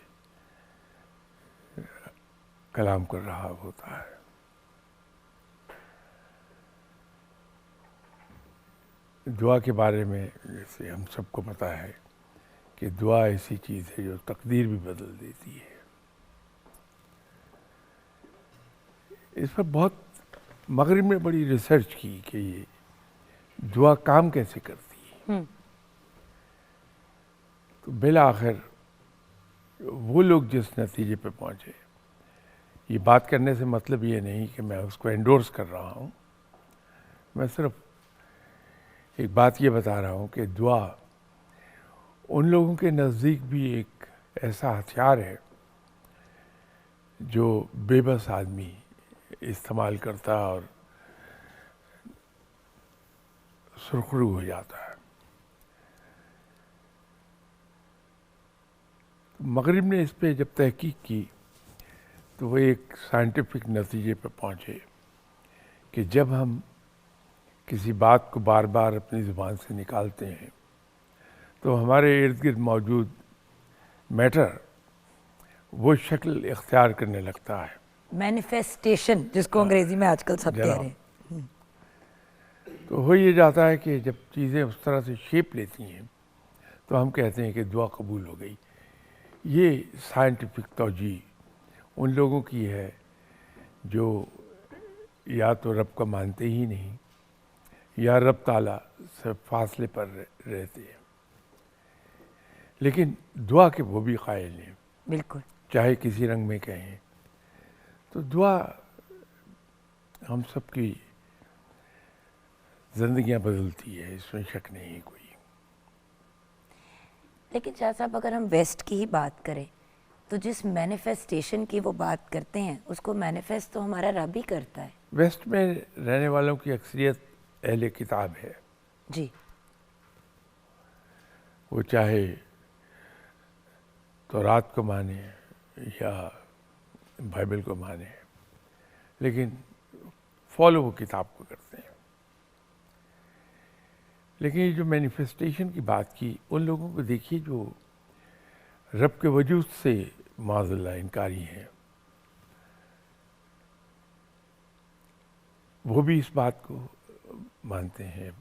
कलाम कर रहा होता है। दुआ के बारे में जैसे हम सबको पता है कि दुआ ऐसी चीज़ है जो तकदीर भी बदल देती है। इस पर बहुत मगरिब में बड़ी रिसर्च की कि ये दुआ काम कैसे करती है। तो बिला आखिर वो लोग जिस नतीजे पे पहुँचे, ये बात करने से मतलब ये नहीं कि मैं उसको एंडोर्स कर रहा हूँ, मैं सिर्फ एक बात ये बता रहा हूँ कि दुआ उन लोगों के नज़दीक भी एक ऐसा हथियार है जो बेबस आदमी इस्तेमाल करता और सुरखरू हो जाता है। तो मगरिब ने इस पे जब तहकीक की तो वो एक साइंटिफिक नतीजे पे पहुँचे कि जब हम किसी बात को बार बार अपनी ज़ुबान से निकालते हैं तो हमारे इर्द गिर्द मौजूद मैटर वो शक्ल इख्तियार करने लगता है। मैनिफेस्टेशन, जिसको अंग्रेजी में आजकल सब कह रहे हैं। तो हो ये जाता है कि जब चीज़ें उस तरह से शेप लेती हैं तो हम कहते हैं कि दुआ कबूल हो गई। ये साइंटिफिक तौजी उन लोगों की है जो या तो रब को मानते ही नहीं या रब ताला से फासले पर रहते हैं, लेकिन दुआ के वो भी कायल हैं। बिल्कुल, चाहे किसी रंग में कहें तो दुआ हम सबकी ज़िंदगियां बदलती है, इसमें शक नहीं कोई। लेकिन शाह साहब, अगर हम वेस्ट की ही बात करें तो जिस मैनिफेस्टेशन की वो बात करते हैं उसको मैनिफेस्ट तो हमारा रब ही करता है। वेस्ट में रहने वालों की अक्सरियत अहले किताब है जी। वो चाहे तौरात को माने या बाइबल को माने, लेकिन फॉलो वो किताब को करते हैं। लेकिन ये जो मैनिफेस्टेशन की बात की, उन लोगों को देखिए जो रब के वजूद से माज़अल्लाह इनकारी हैं, वो भी इस बात को मानते हैं।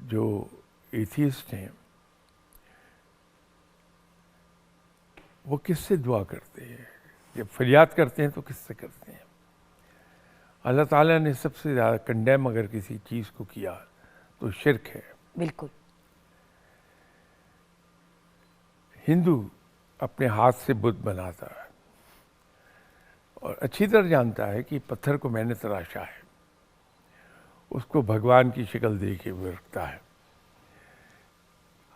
जो एथियस्ट हैं वो किससे दुआ करते हैं? जब फरियाद करते हैं तो किससे करते हैं? अल्लाह ताला ने सबसे ज़्यादा कंडेम अगर किसी चीज़ को किया तो शिर्क है। बिल्कुल। हिंदू अपने हाथ से बुत बनाता है और अच्छी तरह जानता है कि पत्थर को मैंने तराशा है, उसको भगवान की शक्ल दे के वो रखता है।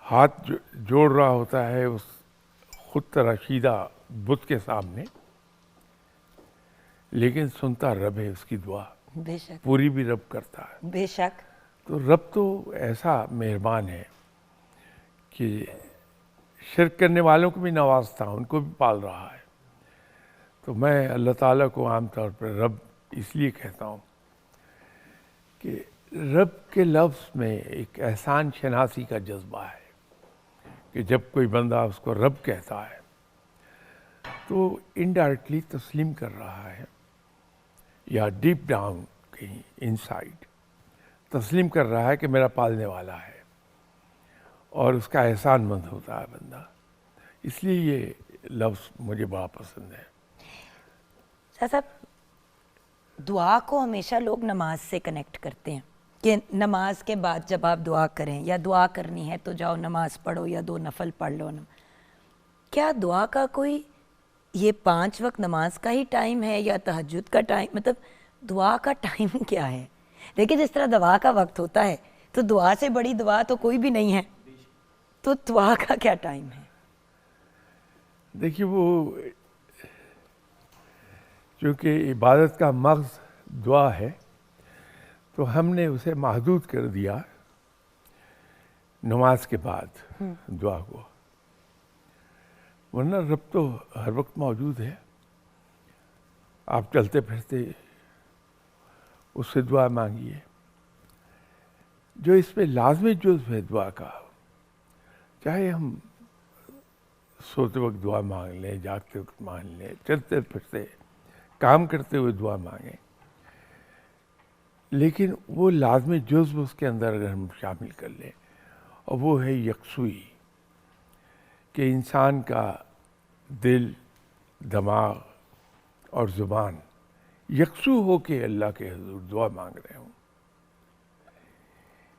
हाथ जोड़ रहा होता है उस खुद तराशीदा बुत के सामने, लेकिन सुनता रब है उसकी दुआ, बेशक पूरी भी रब करता है। बेशक। तो रब तो ऐसा मेहरबान है कि शिरक करने वालों को भी नवाजता, उनको भी पाल रहा है। तो मैं अल्लाह ताला को आमतौर पर रब इसलिए कहता हूँ कि रब के लफ्ज़ में एक एहसान शनासी का जज्बा है कि जब कोई बंदा उसको रब कहता है तो इनडायरेक्टली तस्लीम कर रहा है, या डीप डाउन कहीं इनसाइड तस्लीम कर रहा है कि मेरा पालने वाला है, और उसका एहसानमंद होता है बंदा। इसलिए ये लफ्ज़ मुझे बड़ा पसंद है। साहब, दुआ को हमेशा लोग नमाज से कनेक्ट करते हैं कि नमाज के बाद जब आप दुआ करें या दुआ करनी है तो जाओ नमाज पढ़ो या 2 नफल पढ़ लो। क्या दुआ का कोई ये 5 वक्त नमाज का ही टाइम है या तहज्जुद का टाइम, मतलब दुआ का टाइम क्या है? देखिए जिस तरह दवा का वक्त होता है तो दुआ से बड़ी दुआ तो कोई भी नहीं है, तो दुआ का क्या टाइम है? देखिए वो चूँकि इबादत का मग़ज़ दुआ है तो हमने उसे महदूद कर दिया नमाज के बाद दुआ को, वरना रब तो हर वक्त मौजूद है। आप चलते फिरते उससे दुआ मांगिए। जो इसमें लाजमी जुज़्व है दुआ का, चाहे हम सोते वक्त दुआ मांग लें, जागते वक्त मांग लें, चलते फिरते काम करते हुए दुआ मांगें, लेकिन वो लाजमी जुज़्व उसके अंदर अगर हम शामिल कर लें, और वो है यकसुई, कि इंसान का दिल, दिमाग और ज़ुबान यकसू हो के अल्लाह के हुज़ूर दुआ मांग रहे हों।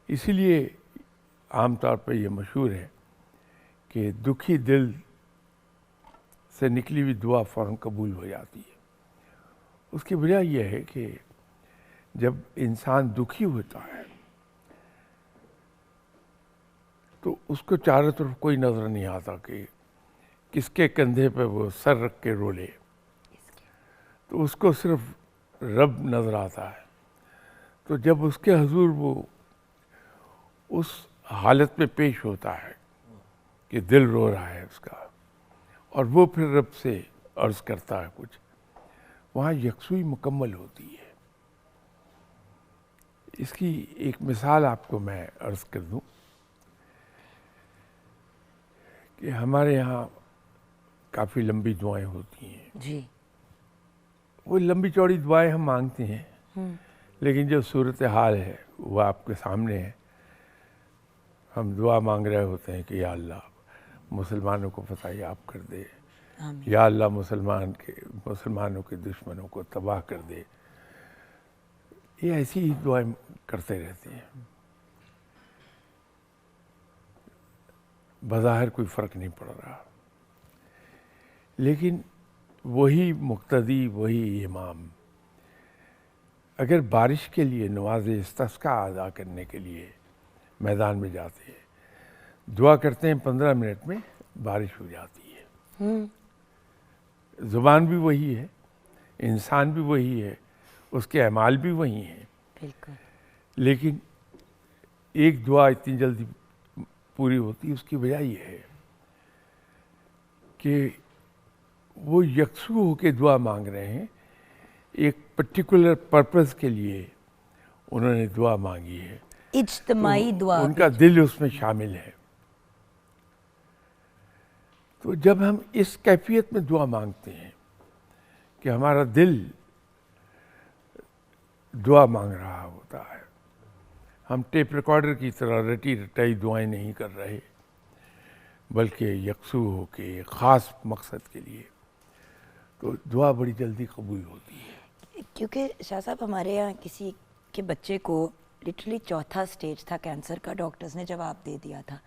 इसीलिए आमतौर पर यह मशहूर है कि दुखी दिल से निकली हुई दुआ फ़ौरन कबूल हो जाती है। उसकी वजह यह है कि जब इंसान दुखी होता है तो उसको चारों तरफ कोई नज़र नहीं आता कि किसके कंधे पे वो सर रख के रोले, तो उसको सिर्फ रब नज़र आता है। तो जब उसके हुज़ूर वो उस हालत में पेश होता है कि दिल रो रहा है उसका, और वो फिर रब से अर्ज़ करता है कुछ, वहाँ यकसुई मुकम्मल होती है। इसकी एक मिसाल आपको मैं अर्ज़ कर दूं कि हमारे यहाँ काफ़ी लंबी दुआएं होती हैं जी। वो लंबी चौड़ी दुआएं हम मांगते हैं, लेकिन जो सूरत हाल है वो आपके सामने है। हम दुआ मांग रहे होते हैं कि या अल्लाह मुसलमानों को फतह आप कर दे, या अल्लाह मुसलमानों के दुश्मनों को तबाह कर दे। ये ऐसी ही दुआएं करते रहते हैं, बज़ाहिर कोई फ़र्क नहीं पड़ रहा, लेकिन वही मुक्तदी, वही इमाम अगर बारिश के लिए नमाज़ इस्तिस्क़ा अदा करने के लिए मैदान में जाते हैं, दुआ करते हैं, 15 मिनट में बारिश हो जाती है। ज़ुबान भी वही है, इंसान भी वही है, उसके अमाल भी वही हैं, बिल्कुल। लेकिन एक दुआ इतनी जल्दी पूरी होती है। उसकी वजह यह है कि वो यकसू होकर दुआ मांग रहे हैं, एक पर्टिकुलर पर्पस के लिए उन्होंने दुआ मांगी है, इज्तिमाई दुआ, उनका दिल उसमें शामिल है। तो जब हम इस कैफियत में दुआ मांगते हैं कि हमारा दिल दुआ मांग रहा होता है, हम टेप रिकॉर्डर की तरह रटी रटाई दुआएं नहीं कर रहे, बल्कि यकसू होके ख़ास मकसद के लिए, तो दुआ बड़ी जल्दी कबूल होती है। क्योंकि शाह साहब हमारे यहाँ किसी के बच्चे को लिटरली चौथा स्टेज था कैंसर का, डॉक्टर्स ने जवाब दे दिया था।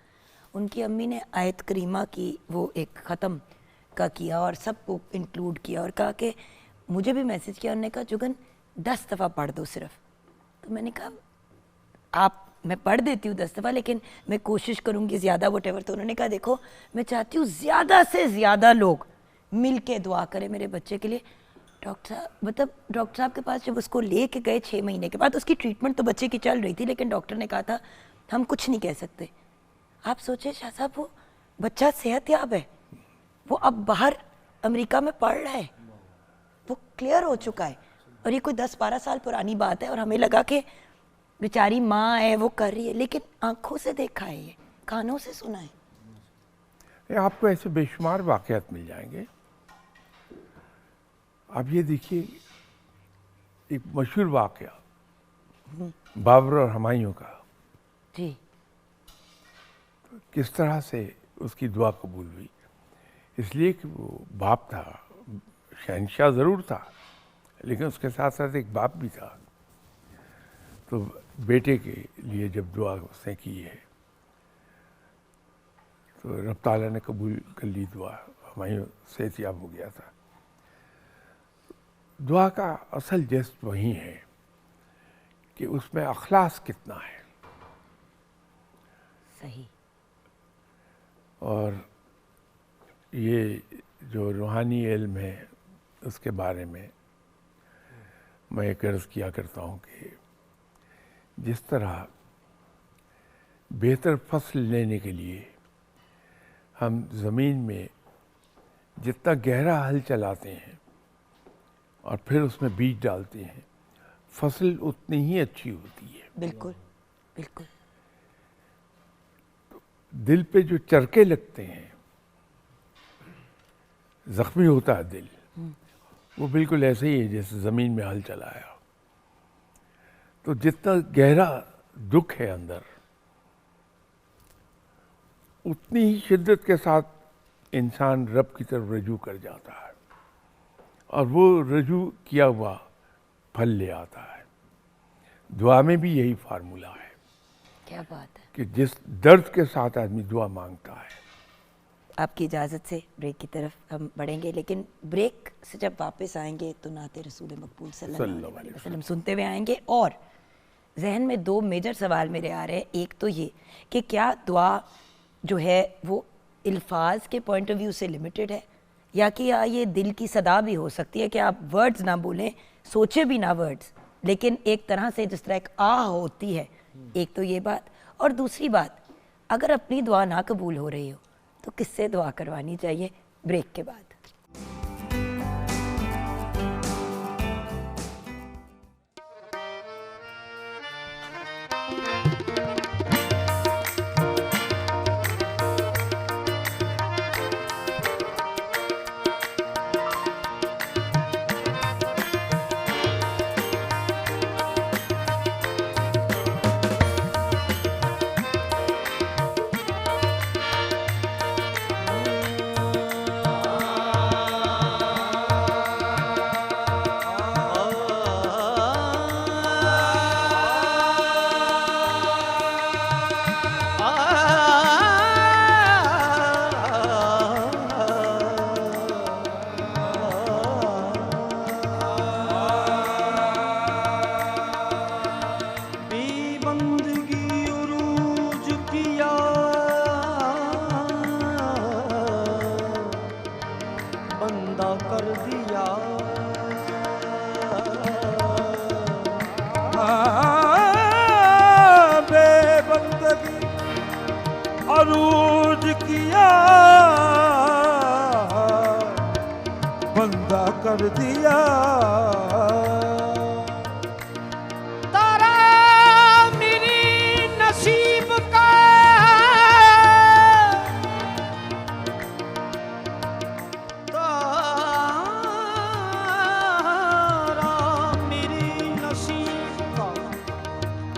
उनकी अम्मी ने आयत करीमा की वो एक ख़त्म का किया और सबको इंक्लूड किया और कहा कि मुझे भी मैसेज किया, उन्होंने कहा जुगन 10 दफ़ा पढ़ दो सिर्फ। तो मैंने कहा मैं पढ़ देती हूँ 10 दफ़ा, लेकिन मैं कोशिश करूँगी ज़्यादा वटेवर। तो उन्होंने कहा देखो मैं चाहती हूँ ज़्यादा से ज़्यादा लोग मिल के दुआ करें मेरे बच्चे के लिए। डॉक्टर साहब के पास जब उसको ले के गए 6 महीने के बाद, उसकी ट्रीटमेंट तो बच्चे की चल रही थी, लेकिन डॉक्टर ने कहा था हम कुछ नहीं कह सकते। आप सोचे शाह साहब, वो बच्चा सेहतयाब है, वो अब बाहर अमेरिका में पढ़ रहा है, वो क्लियर हो चुका है। और ये कोई 10-12 साल पुरानी बात है और हमें लगा कि बेचारी माँ है वो कर रही है, लेकिन आंखों से देखा है, ये कानों से सुना है। आपको ऐसे बेशुमार वाक़यात मिल जाएंगे। आप ये देखिए, एक मशहूर वाक़या बाबर और हुमायूं का, जी, किस तरह से उसकी दुआ कबूल हुई। इसलिए कि वो बाप था, शहंशाह ज़रूर था, लेकिन उसके साथ साथ एक बाप भी था। तो बेटे के लिए जब दुआ उसने की है तो रब ताला ने कबूल कर ली दुआ, हुमायूं सेहतयाब हो गया था। दुआ का असल जस्ट वही है कि उसमें अखलास कितना है। सही। और ये जो रूहानी इल्म है उसके बारे में मैं एक अर्ज़ किया करता हूँ कि जिस तरह बेहतर फसल लेने के लिए हम ज़मीन में जितना गहरा हल चलाते हैं और फिर उसमें बीज डालते हैं, फसल उतनी ही अच्छी होती है। बिल्कुल बिल्कुल। दिल पे जो चरके लगते हैं, ज़ख्मी होता है दिल, वो बिल्कुल ऐसे ही है जैसे ज़मीन में हल चलाया। तो जितना गहरा दुख है अंदर, उतनी ही शिद्दत के साथ इंसान रब की तरफ रजू कर जाता है और वो रजू किया हुआ फल ले आता है। दुआ में भी यही फार्मूला है। क्या बात है कि जिस दर्द के साथ आदमी दुआ मांगता है। आपकी इजाज़त से ब्रेक की तरफ हम बढ़ेंगे, लेकिन ब्रेक से जब वापस आएंगे तो नाते रसूल मकबूल सल्लल्लाहु अलैहि वसल्लम सुनते हुए आएंगे। और जहन में 2 मेजर सवाल मेरे आ रहे हैं। एक तो ये कि क्या दुआ जो है वो अल्फाज के पॉइंट ऑफ व्यू से लिमिटेड है, या कि ये दिल की सदा भी हो सकती है कि आप वर्ड्स ना बोलें, सोचे भी ना वर्ड्स, लेकिन एक तरह से जिस तरह एक आह होती है। एक तो ये बात, और दूसरी बात, अगर अपनी दुआ ना कबूल हो रही हो तो किससे दुआ करवानी चाहिए? ब्रेक के बाद। अरूज किया, बंदा कर दिया। तारा मेरी नसीब का तारा मेरी नसीब का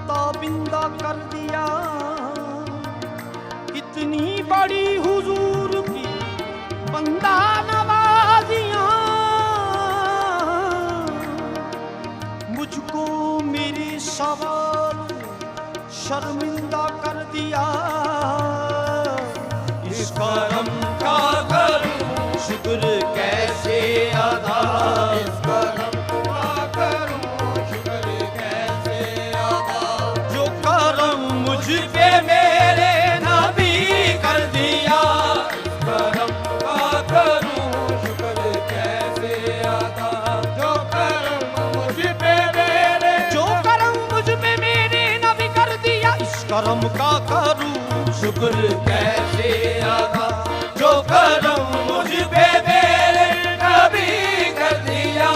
ताबिंदा कर दिया। इतनी बड़ी हुजूर शर्मिंदा कर दिया। इस करम का करूं शुक्र कैसे अदा, इस करम का करूं शुक्र कैसे अदा। जो करम मुझ पे मेरे नबी कर दिया, इस करम का करूं शुक्र कैसे अदा। जो करम मुझ पे मेरे, जो करम मुझ पे मेरे नबी कर दिया, इस करम का करूं शुक्र कैसे अदा। जो करम मुझ पे मेरे नबी कर दिया,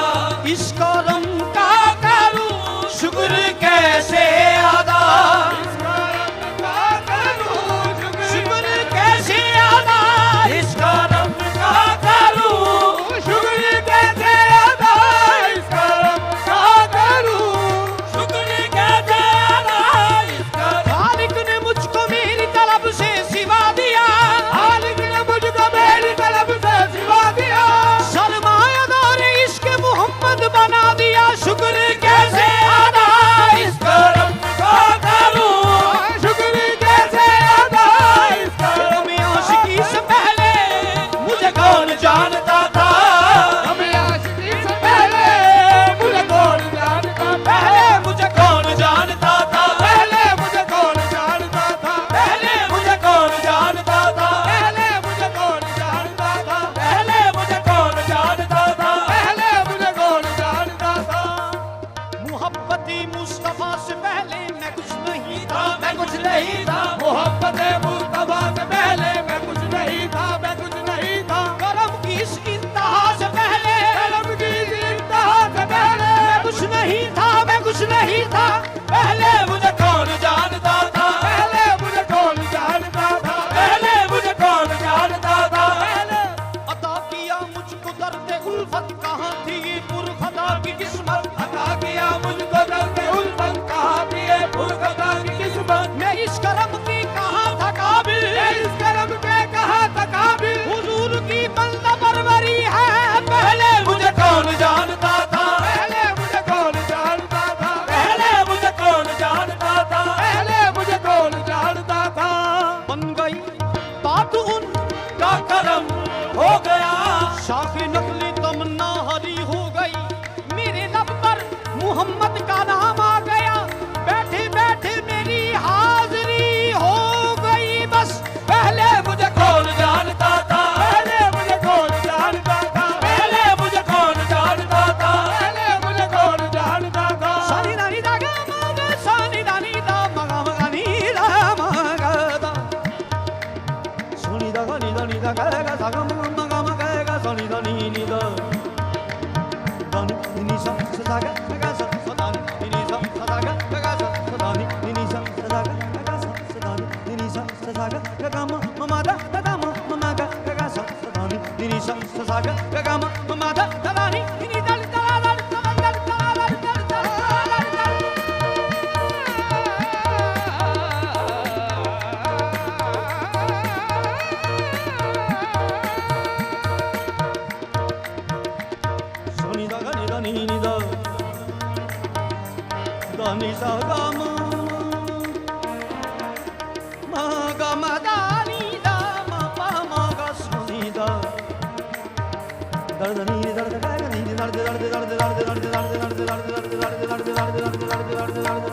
इस करम का करूं शुक्र कैसे अदा। इस करम का करूं शुक्र कैसे अदा, इस करम का करूं शुक्र कैसे अदा। इस करम का करूं शुक्र कैसे अदा। इस करम खालिक ने मुझको मेरी तलब से सिवा दिया, खालिक ने मुझको मेरी तलब से सिवा दिया। सरमायादार इश्क मोहम्मद बना दिया, शुक्र कैसे अदा। इस करम का करूं शुक्र कैसे अदा। इस करम आशिकी से पहले मुझे कौन जानता था, हमें आशिकी से पहले मुझे कौन जानता, पहले मुझे कौन जानता था, पहले मुझे कौन जानता था, पहले मुझे कौन जानता था, पहले मुझे कौन जानता था, पहले मुझे कौन जानता था, पहले मुझे कौन जानता था। मुहब्बती मुस्तफा से पहले मैं कुछ नहीं था, मैं कुछ नहीं था। मुहब्बते मुस्तफा से पहले मैं कुछ नहीं था, मैं कुछ नहीं था। करम की इस इंतहा से पहले, करम की इस इंतहा से पहले मैं कुछ नहीं था, मैं कुछ नहीं था। पहले मुझे कौन जानता था, पहले मुझे कौन जानता था, पहले मुझे कौन जानता था। पहले अता किया मुझको दर्द उल्फत, कहाँ थी ये पुरखता की किस्मत। अता किया मुझको दर्द उल्फत, कहाँ थी ये पुरखता की किस्मत। मैं इस करम की कहाँ था काबिल, मैं इस करम के कहाँ था काबिल। हुजूर की बंदा परवरी है, पहले मुझे कौन जानता था, पहले मुझे कौन जानता था, पहले मुझे कौन जानता था, पहले मुझे कौन जानता था। बन गई बात उन का करम हो गया, शाखे नकली तमन्ना हरी हो गई। मेरे लब पर मोहम्मद का नाम आ गया, बैठे बैठे मेरी हाजिरी हो गई बस। पहले मुझे कौन जानता था, पहले मुझे कौन जानता था, पहले मुझे कौन जानता था, पहले मुझे कौन जानता था। सानी दानी दागा मगा, सानी दानी दा मगा मगा नी दा मगा दा। सोनी दागा नी दानी दागा गा सागा मगा मगा गा, सोनी दानी नी दा दानी नी सा सागा गा सा दानी नी सा सागा गा सा दानी नी सा सागा गा सा दानी नी सा सागा गा ममा दा दा ममा गा गा सा दानी नी सा सागा गा ममा दा दानी नी दा दा दा दा दा दा दा। सोनी दा गा नी दा नी दा दानी सा गा गा मा दा नी दा मा पा मा गा सोनी दा दर्द नी दर्द गा गा नी दर्द दर्द दर्द दर्द दर्द दर्द दर्द दर्द दर्द दर्द दर्द दर्द दर्द दर्द दर्द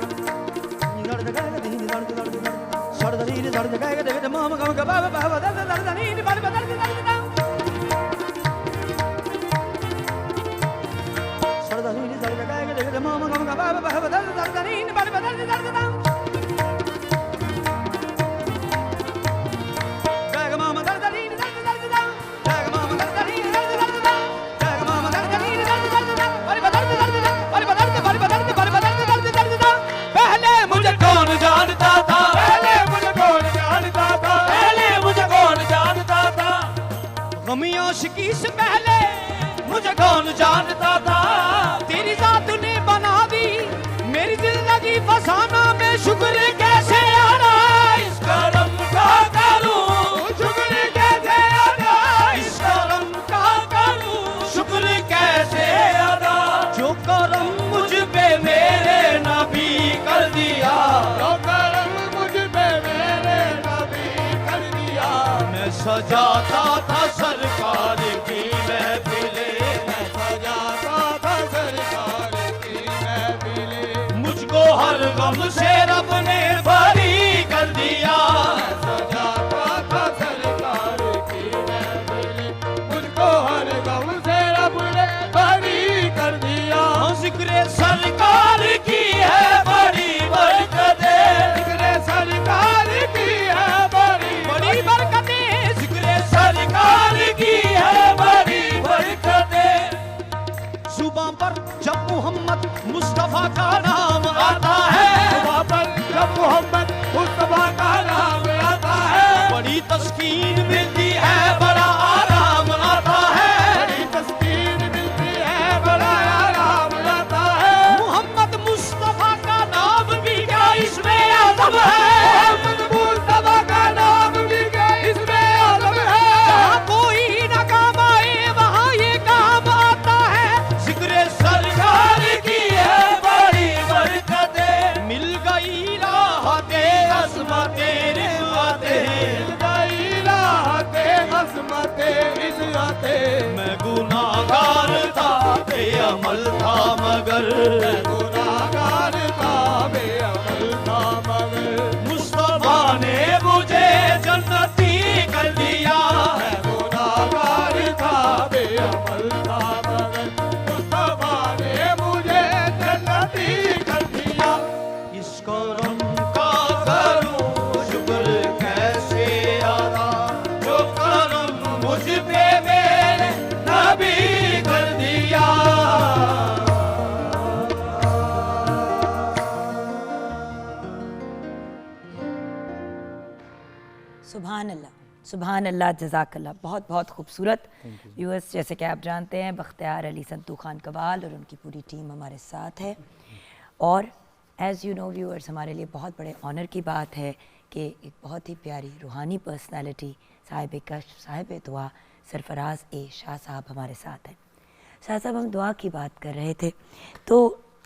दर्द गा गा नी दर्द दर्द दर्द नी दर्द गा गा दे मा मा गा बा बा बा दर्द दर्द नी दर्द दर्द दर्द सरदानी दर्द गा गा दे मा मा गा बा बा बा दर्द दर्द नी दर्द दर्द दर्द आशिकी से पहले मुझे कौन जानता था। तेरी जात ने बना दी मेरी जिंदगी फसाना में शुक्र कैसे अदा इस करम का करूं, शुक्र कैसे अदा इस करम का करूं, शुक्र कैसे अदा जो करम मुझ पे मेरे नबी कर दिया, जो करम सजाता था सरकार की महफिलें, मैं सजाता था सरकार की महफिलें। मुझको हर गम से रब ने बरी कर दिया, मैं सजाता था सरकार की महफिलें। मुझको हर गम से रब ने बरी कर दिया। जिक्र सरकार की है बड़ी बरकतें, जिक्र सरकार की है बड़ी बड़ी बरकतें, जिक्र सरकार की है बड़ी बरकतें। सुबह पर जब मोहम्मद मुस्तफा का नाम आता है, सुबह पर जब मोहम्मद मुस्तफा का नाम आता है, बड़ी तस्कीन मिलती है, बड़ा आराम आता है, बड़ी तस्कीन मिलती है, बड़ा आराम आता है। मोहम्मद मुस्तफा का नाम भी क्या इसमें आदम है, मोहम्मद मुस्तफा का नाम भी क्या इसमें आदम है। जहाँ कोई ना काम आए वहाँ ये काम आता है, जिक्र सरकार की है बड़ी बरकतें। मिल गई राहते अज़मते रिज़वाते, मिल गई राहते अज़मते रिज़वाते। मैं गुनाहगार था बेअमल था मगर, मैं गुनाहगार था बेअमल था मगर, मुस्तफा ने मुझे जन्नती कर दिया। मैं गुनाहगार था बेअमल था मगर, मुस्तफा ने मुझे जन्नती कर दिया। इस करम का करूं शुक्र कैसे अदा, जो करम मुझ पे मेरे नबी कर दिया। सुभान अल्लाह, सुभान अल्लाह, जज़ाकल्लाह। बहुत बहुत खूबसूरत। व्यूअर्स, जैसे कि आप जानते हैं, बख्तियार अली संतू खान कवाल और उनकी पूरी टीम हमारे साथ है। और एज़ यू नो व्यूअर्स, हमारे लिए बहुत बड़े ऑनर की बात है कि एक बहुत ही प्यारी रूहानी पर्सनालिटी, साहिब कश्फ, साहिब दुआ, सरफराज ए शाह साहब हमारे साथ हैं। शाह साहब, हम दुआ की बात कर रहे थे, तो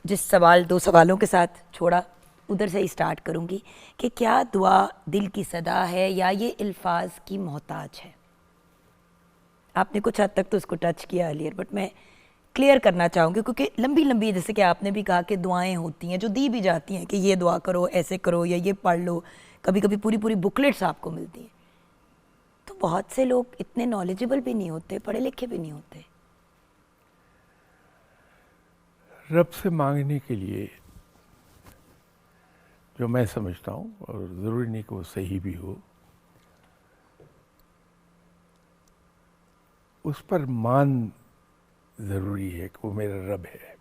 जिस सवाल, दो सवालों के साथ छोड़ा, उधर से ही स्टार्ट करूँगी कि क्या दुआ दिल की सदा है या ये अल्फाज की मोहताज है। आपने कुछ हद तक तो उसको टच किया अर्लियर, बट मैं क्लियर करना चाहूँगी क्योंकि लंबी लंबी, जैसे कि आपने भी कहा कि दुआएं होती हैं जो दी भी जाती हैं कि ये दुआ करो, ऐसे करो या ये पढ़ लो, कभी कभी पूरी पूरी बुकलेट्स आपको मिलती हैं। तो बहुत से लोग इतने नॉलेजेबल भी नहीं होते, पढ़े लिखे भी नहीं होते। रब से मांगने के लिए जो मैं समझता हूँ, और ज़रूरी नहीं कि वो सही भी हो, उस पर मान ज़रूरी है कि वो मेरा रब है,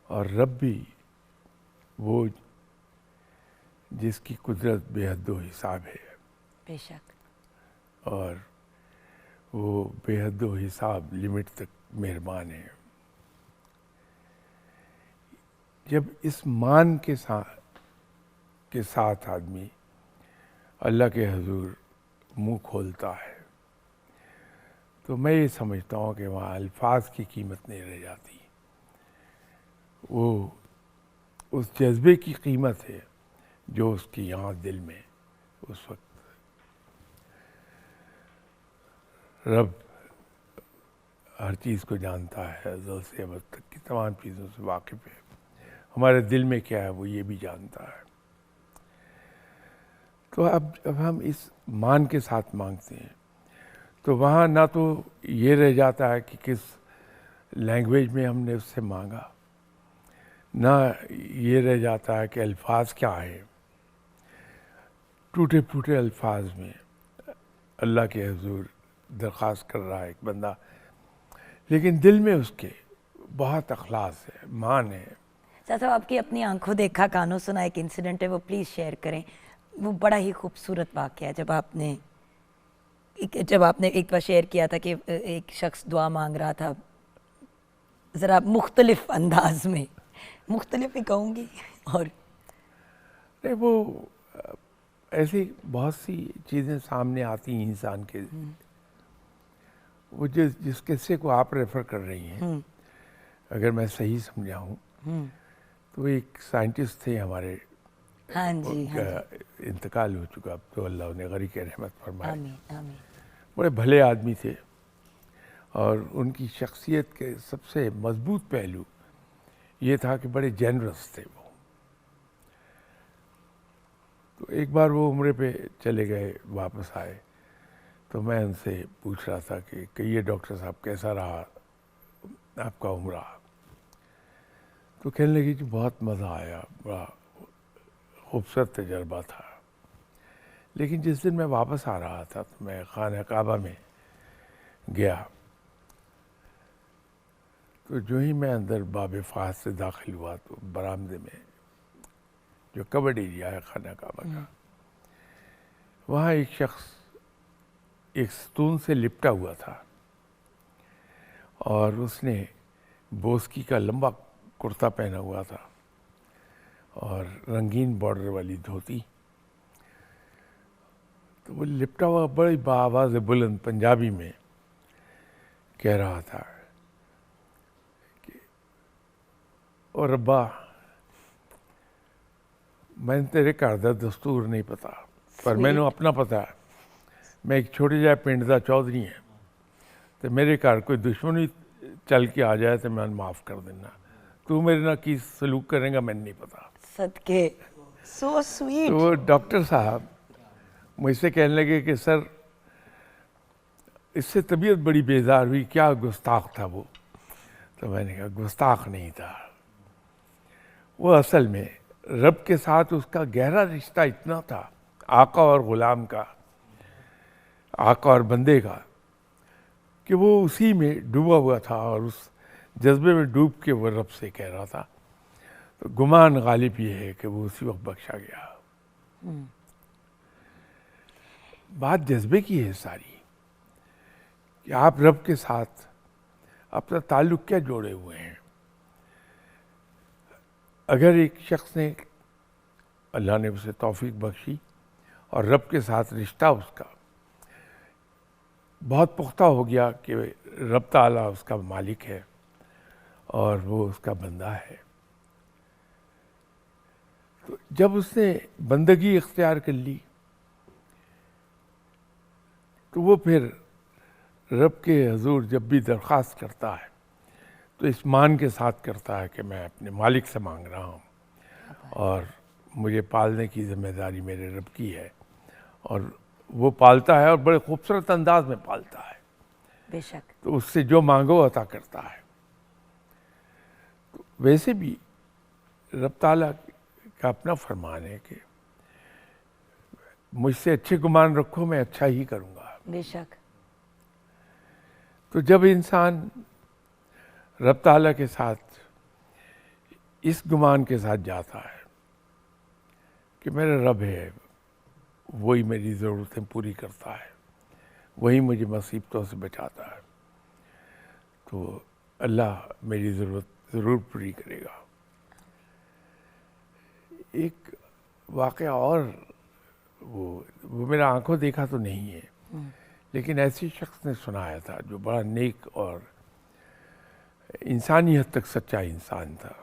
और रब भी वो जिसकी कुदरत बेहद हिसाब है, बेशक, और वो बेहद हिसाब लिमिट तक मेहरबान है। जब इस मान के साथ आदमी अल्लाह के हुजूर मुंह खोलता है, तो मैं ये समझता हूँ कि वहाँ अल्फाज की कीमत नहीं रह जाती, वो उस जज्बे की कीमत है जो उसकी यहाँ दिल में उस वक्त। रब हर चीज़ को जानता है, अज़ल से अबद तक की तमाम चीज़ों से वाकिफ़ है, हमारे दिल में क्या है वो ये भी जानता है। तो अब हम इस मान के साथ मांगते हैं, तो वहाँ ना तो ये रह जाता है कि किस लैंग्वेज में हमने उससे मांगा, ना ये रह जाता है कि अल्फाज क्या है। टूटे फूटे अल्फाज में अल्लाह के हुजूर दरख्वास्त कर रहा है एक बंदा, लेकिन दिल में उसके बहुत अखलास है, मान है। साहब, आपकी अपनी आंखों देखा कानों सुना एक इंसिडेंट है, वो प्लीज़ शेयर करें। वो बड़ा ही खूबसूरत वाक़या है, जब आपने एक बार शेयर किया था कि एक शख्स दुआ मांग रहा था, ज़रा मुख्तलिफ अंदाज में, मुख्तलिफ ही कहूँगी, और नहीं, वो ऐसी बहुत सी चीज़ें सामने आती हैं इंसान के। वो जिस किस्से को आप रेफ़र कर रही हैं, अगर मैं सही समझा हूँ, तो एक साइंटिस्ट थे हमारे हाँ जी, हाँ उनका इंतकाल हो चुका, अब तो अल्लाह उन्हें गरी के रहमत फरमाए। आमीन आमीन। बड़े भले आदमी थे और उनकी शख्सियत के सबसे मजबूत पहलू ये था कि बड़े जेनरस थे वो। तो एक बार वो उम्रे पे चले गए, वापस आए, तो मैं उनसे पूछ रहा था कि कहिए डॉक्टर साहब कैसा रहा आपका उम्रा। तो कहने लगी कि बहुत मज़ा आया, बड़ा खूबसूरत तजर्बा था। लेकिन जिस दिन मैं वापस आ रहा था तो मैं खाना काबा में गया, तो जो ही मैं अंदर बाब फ़ास से दाखिल हुआ तो बरामदे में जो कबर्ड एरिया है खाना काबा का, वहाँ एक शख्स एक सतून से लिपटा हुआ था और उसने बोस्की का लंबा कुर्ता पहना हुआ था और रंगीन बॉर्डर वाली धोती। तो वो लिपटा हुआ बड़ी बाआवाज़ बुलंद पंजाबी में कह रहा था कि ओ रब्बा, मैंने तेरे घर दा दस्तूर नहीं पता, पर मैनू अपना पता है। मैं एक छोटे जिहा पिंड दा चौधरी है, तो मेरे घर कोई दुश्मनी चल के आ जाए तो मैं माफ़ कर देना। तू मेरे नाल की सलूक करेगा मैंने नहीं पता। सदके, सो स्वीट। तो वो डॉक्टर साहब मुझसे कहने लगे कि सर, इससे तबीयत बड़ी बेजार हुई, क्या गुस्ताख था वो। तो मैंने कहा गुस्ताख नहीं था, वो असल में रब के साथ उसका गहरा रिश्ता इतना था, आका और ग़ुलाम का, आका और बंदे का, कि वो उसी में डूबा हुआ था और उस जज्बे में डूब के वो रब से कह रहा था। तो गुमान गालिब ये है कि वो उसी वक्त बख्शा गया। बात जज्बे की है सारी, कि आप रब के साथ अपना ताल्लुक़ क्या जोड़े हुए हैं। अगर एक शख्स ने, अल्लाह ने उसे तौफीक बख्शी और रब के साथ रिश्ता उसका बहुत पुख्ता हो गया कि रब ताला उसका मालिक है और वो उसका बंदा है, तो जब उसने बंदगी इख्तियार कर ली तो वो फिर रब के हजूर जब भी दरख्वास्त करता है तो इस मान के साथ करता है कि मैं अपने मालिक से मांग रहा हूँ और मुझे पालने की जिम्मेदारी मेरे रब की है, और वो पालता है और बड़े खूबसूरत अंदाज में पालता है। बेशक। तो उससे जो मांगो अता करता है। तो वैसे भी रब ताला का अपना फरमान है कि मुझसे अच्छे गुमान रखो, मैं अच्छा ही करूँगा। बेशक। तो जब इंसान रब ताला के साथ इस गुमान के साथ जाता है कि मेरा रब है, वही मेरी ज़रूरतें पूरी करता है, वही मुझे मुसीबतों से बचाता है, तो अल्लाह मेरी ज़रूरत ज़रूर पूरी करेगा। एक वाक़या और, वो मेरा आंखों देखा तो नहीं है, लेकिन ऐसी शख्स ने सुनाया था जो बड़ा नेक और इंसानी हद तक सच्चा इंसान था।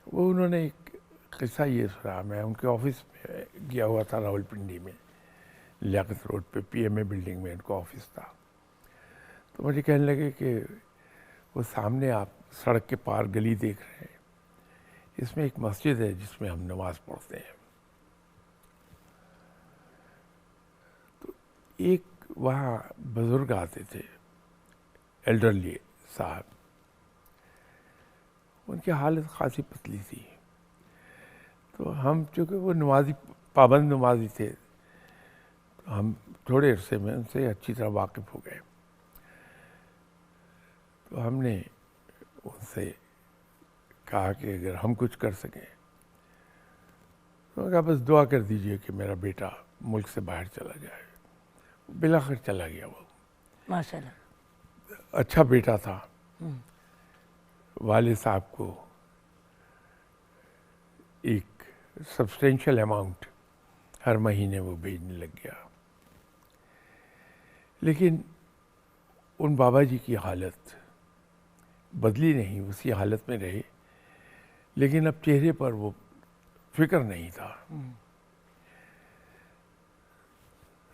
वो उन्होंने एक किस्सा ये सुना, मैं उनके ऑफिस में गया हुआ था रावलपिंडी में, लियाकत रोड पे पीएमए बिल्डिंग में उनका ऑफिस था। तो मुझे कहने लगे कि वो सामने आप सड़क के पार गली देख रहे हैं, इसमें एक मस्जिद है जिसमें हम नमाज पढ़ते हैं। तो एक वहाँ बुज़ुर्ग आते थे, एल्डरली साहब, उनकी हालत खासी पतली थी। तो हम चूँकि वो नमाजी, पाबंद नमाजी थे, तो हम थोड़े अरसे में उनसे अच्छी तरह वाकिफ़ हो गए। तो हमने उनसे कहा कि अगर हम कुछ कर सकें, तो कहा बस दुआ कर दीजिए कि मेरा बेटा मुल्क से बाहर चला जाए। बिलाखिर चला गया वो। माशाल्लाह। अच्छा बेटा था। वालिद साहब को एक सब्सटेंशियल अमाउंट हर महीने वो भेजने लग गया, लेकिन उन बाबा जी की हालत बदली नहीं, उसी हालत में रहे। लेकिन अब चेहरे पर वो फिक्र नहीं था।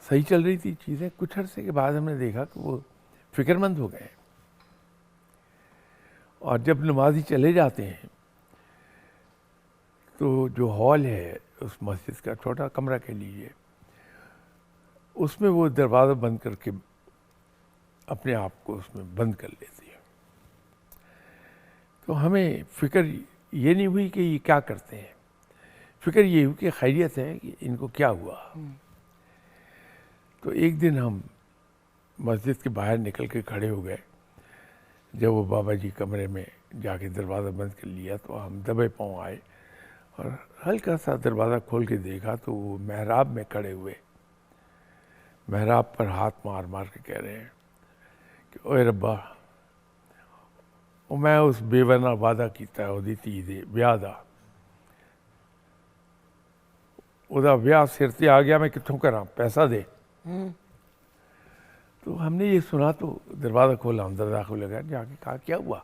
सही चल रही थी चीज़ें, कुछ अरसे के बाद हमने देखा कि वो फिक्रमंद हो गए। और जब नमाजी चले जाते हैं तो जो हॉल है उस मस्जिद का, छोटा कमरा कह लीजिए, उसमें वो दरवाज़ा बंद करके अपने आप को उसमें बंद कर लेती है। तो हमें फ़िक्र ये नहीं हुई कि ये क्या करते हैं, फ़िक्र ये हुई कि खैरियत है, कि इनको क्या हुआ। तो एक दिन हम मस्जिद के बाहर निकल के खड़े हो गए। जब वो बाबा जी कमरे में जाके दरवाज़ा बंद कर लिया तो हम दबे पाँव आए और हल्का सा दरवाज़ा खोल के देखा तो वो मेहराब में खड़े हुए, मेहराब पर हाथ मार मार के कह रहे हैं कि ओए रब्बा, ਉਹ मैं उस बेवना वादा किया ਉਹਦੀ ਧੀ ਦੇ ਵਿਆਹ ਦਾ, ਉਹਦਾ ਵਿਆਹ सिर ते आ गया, मैं कित्थों करा, पैसा दे। तो हमने ये सुना तो दरवाज़ा खोला, अंदर दाखिल लगा, जाके कहा क्या हुआ।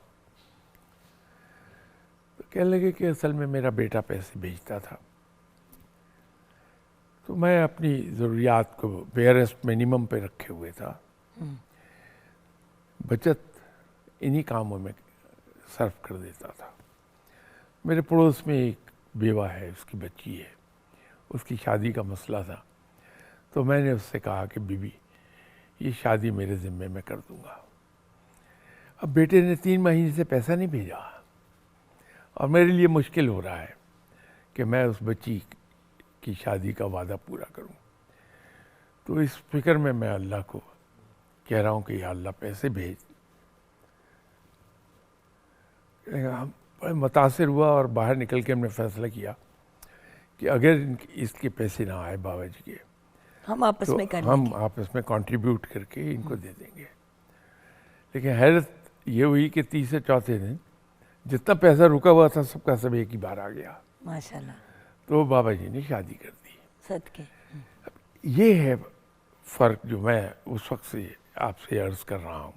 तो कहने लगे कि असल में मेरा बेटा पैसे भेजता था, तो मैं अपनी ज़रूरियात को बेयरेस्ट मिनिमम पे रखे हुए था, बचत इन्हीं कामों में सर्फ कर देता था। मेरे पड़ोस में एक बेवा है, उसकी बच्ची है, उसकी शादी का मसला था। तो मैंने उससे कहा कि बीबी ये शादी मेरे ज़िम्मे में कर दूंगा। अब बेटे ने 3 महीने से पैसा नहीं भेजा और मेरे लिए मुश्किल हो रहा है कि मैं उस बच्ची की शादी का वादा पूरा करूं। तो इस फिक्र में मैं अल्लाह को कह रहा हूं कि या अल्लाह पैसे भेज। हम बड़े मुतासिर हुआ और बाहर निकल के हमने फैसला किया कि अगर इसके पैसे ना आए बाबा जी के, हम आपस तो में कर हम लेंगे। आपस में कंट्रीब्यूट करके इनको दे देंगे। लेकिन हैरत ये हुई कि तीसरे चौथे दिन जितना पैसा रुका हुआ था सबका सब एक ही बार आ गया। माशाल्लाह, तो बाबा जी ने शादी कर दी। सदके। ये है फ़र्क जो मैं उस वक्त से आपसे अर्ज़ कर रहा हूँ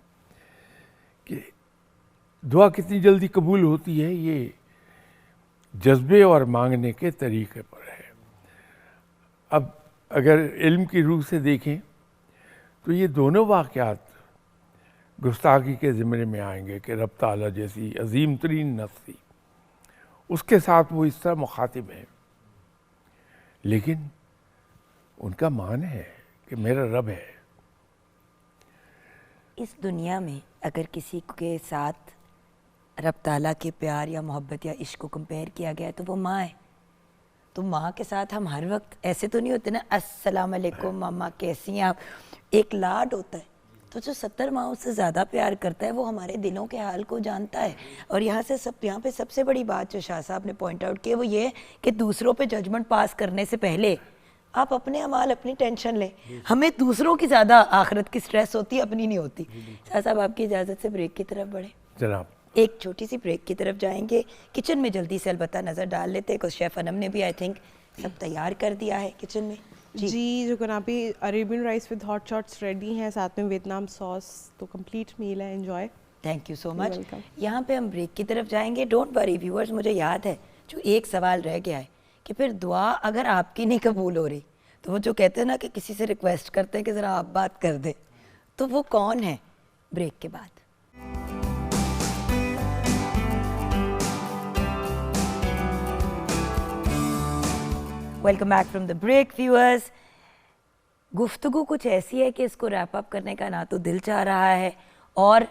कि दुआ कितनी जल्दी कबूल होती है, ये जज्बे और मांगने के तरीके पर है। अब अगर इल्म की रूह से देखें तो ये दोनों वाक़यात गुस्ताखी के ज़िम्मे में आएंगे कि रब ताला जैसी अजीम तरीन नफ्सी, उसके साथ वो इस तरह मुखातिब है, लेकिन उनका मान है कि मेरा रब है। इस दुनिया में अगर किसी के साथ रब ताला के प्यार या मोहब्बत या इश्क को कंपेयर किया गया है तो वो माँ है। तो माँ के साथ हम हर वक्त ऐसे तो नहीं होते ना, अस्सलाम वालेकुम मामा कैसी हैं आप, एक लाड होता है। तो जो 70 माँ उससे ज़्यादा प्यार करता है वो हमारे दिलों के हाल को जानता है। और यहाँ पे सबसे बड़ी बात जो शाह साहब ने पॉइंट आउट की है वो ये है कि दूसरों पे जजमेंट पास करने से पहले आप अपने अमाल, अपनी टेंशन लें। हमें दूसरों की ज़्यादा आखिरत की स्ट्रेस होती है, अपनी नहीं होती। शाह साहब आपकी इजाज़त से ब्रेक की तरफ बढ़े। जनाब, एक छोटी सी ब्रेक की तरफ जाएंगे। किचन में जल्दी से अलबत्ता नज़र डाल लेते हैं, कुछ शेफ़ अनम ने भी आई थिंक सब तैयार कर दिया है किचन में। जी जो कनापी Arabian rice with hot shots ready हैं, साथ में वियतनाम सॉस, तो कंप्लीट मील है, enjoy. Thank you so much. welcome. यहाँ पे हम ब्रेक की तरफ जाएंगे। डोंट वरी व्यूअर्स, मुझे याद है जो एक सवाल रह गया है कि फिर दुआ अगर आपकी नहीं कबूल हो रही तो वो जो कहते हैं ना कि किसी से रिक्वेस्ट करते हैं कि ज़रा आप बात कर दें, तो वो कौन है? ब्रेक के बाद। Welcome back from the break viewers. गुफ्तगू कुछ ऐसी है कि इसको रैप अप करने का ना तो दिल चाह रहा है, और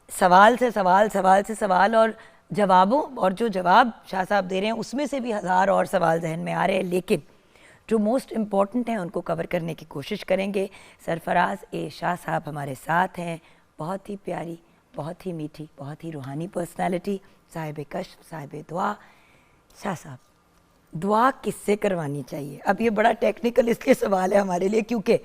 सवाल से सवाल, सवाल से सवाल, और जवाबों और जो जवाब शाह साहब दे रहे हैं उसमें से भी 1000 और सवाल जहन में आ रहे हैं, लेकिन जो मोस्ट इम्पॉर्टेंट हैं उनको कवर करने की कोशिश करेंगे। सरफराज ए शाह साहब हमारे साथ हैं, बहुत ही प्यारी, बहुत ही मीठी, बहुत ही रूहानी पर्सनालिटी, साहिब कश्फ, साहिब दुआ। शाह साहब, दुआ किससे करवानी चाहिए? अब ये बड़ा टेक्निकल इसलिए सवाल है हमारे लिए क्योंकि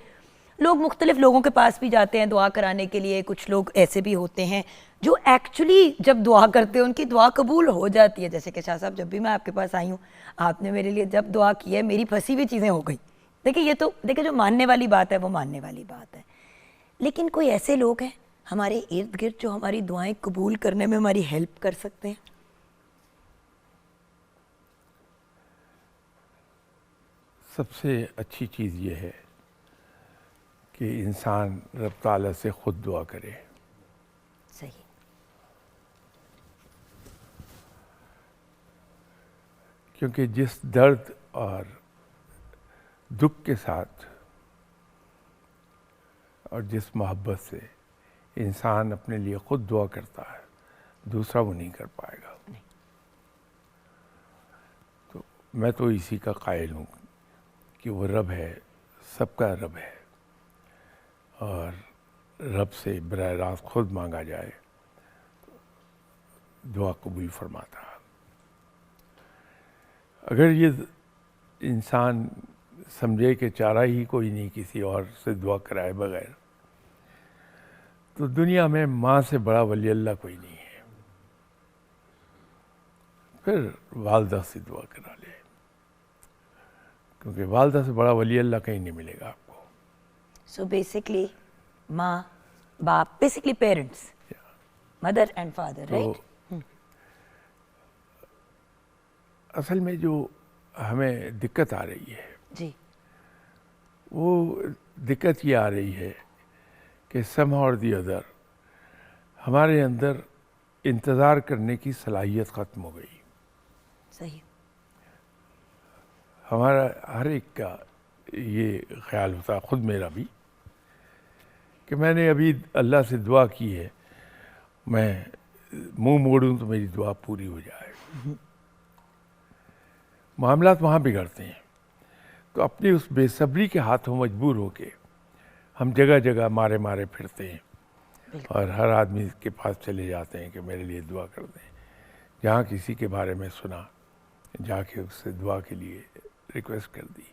लोग मुख्तलिफ लोगों के पास भी जाते हैं दुआ कराने के लिए। कुछ लोग ऐसे भी होते हैं जो एक्चुअली जब दुआ करते हैं उनकी दुआ कबूल हो जाती है। जैसे कि शाह साहब, जब भी मैं आपके पास आई हूँ आपने मेरे लिए जब दुआ की है मेरी फंसी हुई चीज़ें हो गई। देखिए ये तो देखिए जो मानने वाली बात है वो मानने वाली बात है, लेकिन कोई ऐसे लोग हैं हमारे इर्द गिर्द जो हमारी दुआएं कबूल करने में हमारी हेल्प कर सकते हैं? सबसे अच्छी चीज़ ये है कि इंसान रब ताला से ख़ुद दुआ करे। सही। क्योंकि जिस दर्द और दुख के साथ और जिस मोहब्बत से इंसान अपने लिए ख़ुद दुआ करता है, दूसरा वो नहीं कर पाएगा। तो मैं तो इसी का कायल हूँ कि वो रब है, सबका रब है, और रब से बराह रास्त खुद मांगा जाए दुआ कबूल फरमाता है। अगर ये इंसान समझे कि चारा ही कोई नहीं किसी और से दुआ कराए बगैर, तो दुनिया में माँ से बड़ा वली अल्लाह कोई नहीं है। फिर वालदा से दुआ करा ले, क्योंकि वालदा से बड़ा वली अल्लाह कहीं नहीं मिलेगा आपको। सो बेसिकली माँ बाप, basically parents, mother and father, right? असल में जो हमें दिक्कत आ रही है जी। वो दिक्कत ये आ रही है कि सम और दी अदर हमारे अंदर इंतज़ार करने की सलाहियत ख़त्म हो गई। सही। हमारा हर एक का ये ख्याल होता है, ख़ुद मेरा भी, कि मैंने अभी अल्लाह से दुआ की है, मैं मुंह मोड़ूं तो मेरी दुआ पूरी हो जाए। मामलात वहाँ बिगड़ते हैं। तो अपनी उस बेसब्री के हाथों मजबूर होके हम जगह जगह मारे मारे फिरते हैं और हर आदमी के पास चले जाते हैं कि मेरे लिए दुआ कर दें। जहाँ किसी के बारे में सुना, जाके उससे दुआ के लिए रिक्वेस्ट कर दी।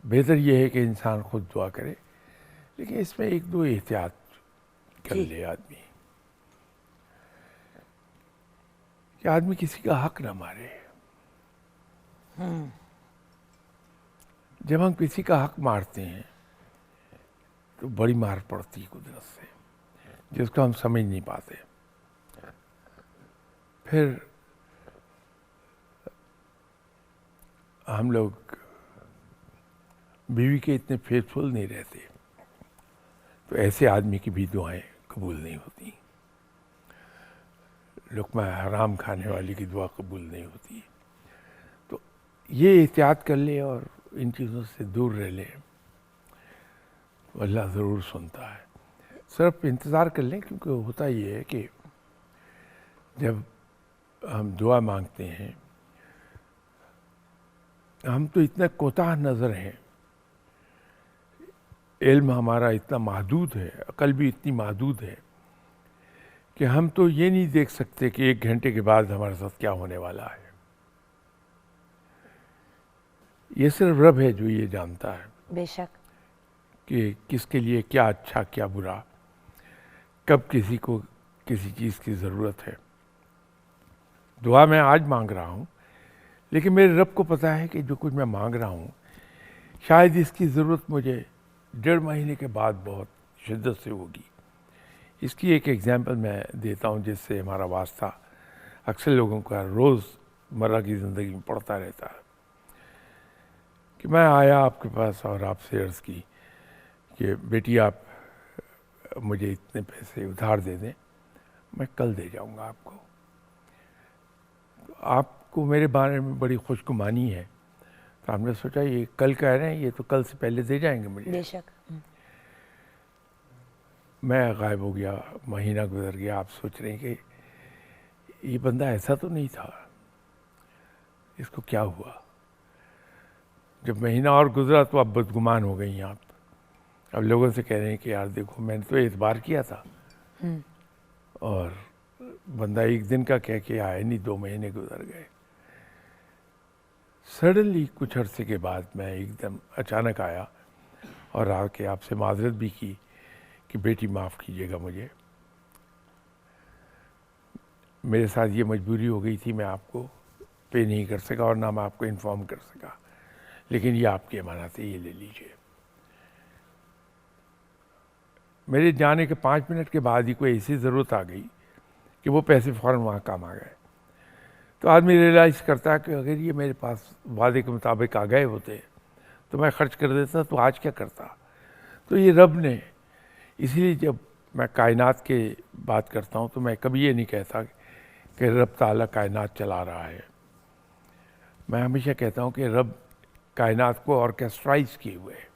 बेहतर यह है कि इंसान खुद दुआ करे, लेकिन इसमें एक दो एहतियात कर ले आदमी, कि आदमी किसी का हक ना मारे। जब हम किसी का हक मारते हैं तो बड़ी मार पड़ती है कुदरत से, जिसको हम समझ नहीं पाते। फिर हम लोग बीवी के इतने फेथफुल नहीं रहते, तो ऐसे आदमी की भी दुआएं कबूल नहीं होती। लुक़मा हराम खाने वाली की दुआ कबूल नहीं होती। तो ये एहतियात कर ले और इन चीज़ों से दूर रह ले, तो अल्लाह ज़रूर सुनता है। सिर्फ इंतज़ार कर लें, क्योंकि होता ये है कि जब हम दुआ मांगते हैं, हम तो इतना कोताह नज़र हैं, इल्म हमारा इतना महदूद है, अकल भी इतनी महदूद है कि हम तो ये नहीं देख सकते कि 1 घंटे के बाद हमारे साथ क्या होने वाला है। ये सिर्फ रब है जो ये जानता है बेशक कि किसके लिए क्या अच्छा क्या बुरा, कब किसी को किसी चीज़ की ज़रूरत है। दुआ मैं आज मांग रहा हूँ, लेकिन मेरे रब को पता है कि जो कुछ मैं मांग रहा हूँ शायद इसकी ज़रूरत मुझे 1.5 महीने के बाद बहुत शिद्दत से होगी। इसकी एक एग्जांपल मैं देता हूँ, जिससे हमारा वास्ता अक्सर लोगों का रोज़मर्रा की ज़िंदगी में पड़ता रहता है। कि मैं आया आपके पास और आपसे अर्ज़ की कि बेटी आप मुझे इतने पैसे उधार दे दें, मैं कल दे जाऊँगा आपको। आपको मेरे बारे में बड़ी खुशगुमानी है, तो हमने सोचा ये कल कह रहे हैं, ये तो कल से पहले दे जाएंगे मुझे। बेशक। मैं गायब हो गया, महीना गुजर गया। आप सोच रहे हैं कि ये बंदा ऐसा तो नहीं था, इसको क्या हुआ। जब महीना और गुजरा तो अब बदगुमान हो गई आप। अब लोगों से कह रहे हैं कि यार देखो मैंने तो एतबार किया था, और बंदा 1 दिन का कह के आया नहीं, 2 महीने गुजर गए। सडनली कुछ अरसे के बाद मैं एकदम अचानक आया और आके आपसे माजरत भी की कि बेटी माफ़ कीजिएगा मुझे, मेरे साथ ये मजबूरी हो गई थी, मैं आपको पे नहीं कर सका और ना मैं आपको इन्फॉर्म कर सका, लेकिन ये आपकी अमानत है, ये ले लीजिए। मेरे जाने के 5 मिनट के बाद ही कोई ऐसी ज़रूरत आ गई कि वो पैसे फ़ौरन वहाँ काम आ गए। तो आदमी रियलाइज़ करता है कि अगर ये मेरे पास वादे के मुताबिक आ गए होते तो मैं खर्च कर देता, तो आज क्या करता। तो ये रब ने, इसीलिए जब मैं कायनात के बात करता हूँ तो मैं कभी ये नहीं कहता कि रब ताला कायनात चला रहा है। मैं हमेशा कहता हूँ कि रब कायनात को ऑर्केस्ट्राइज किए हुए है।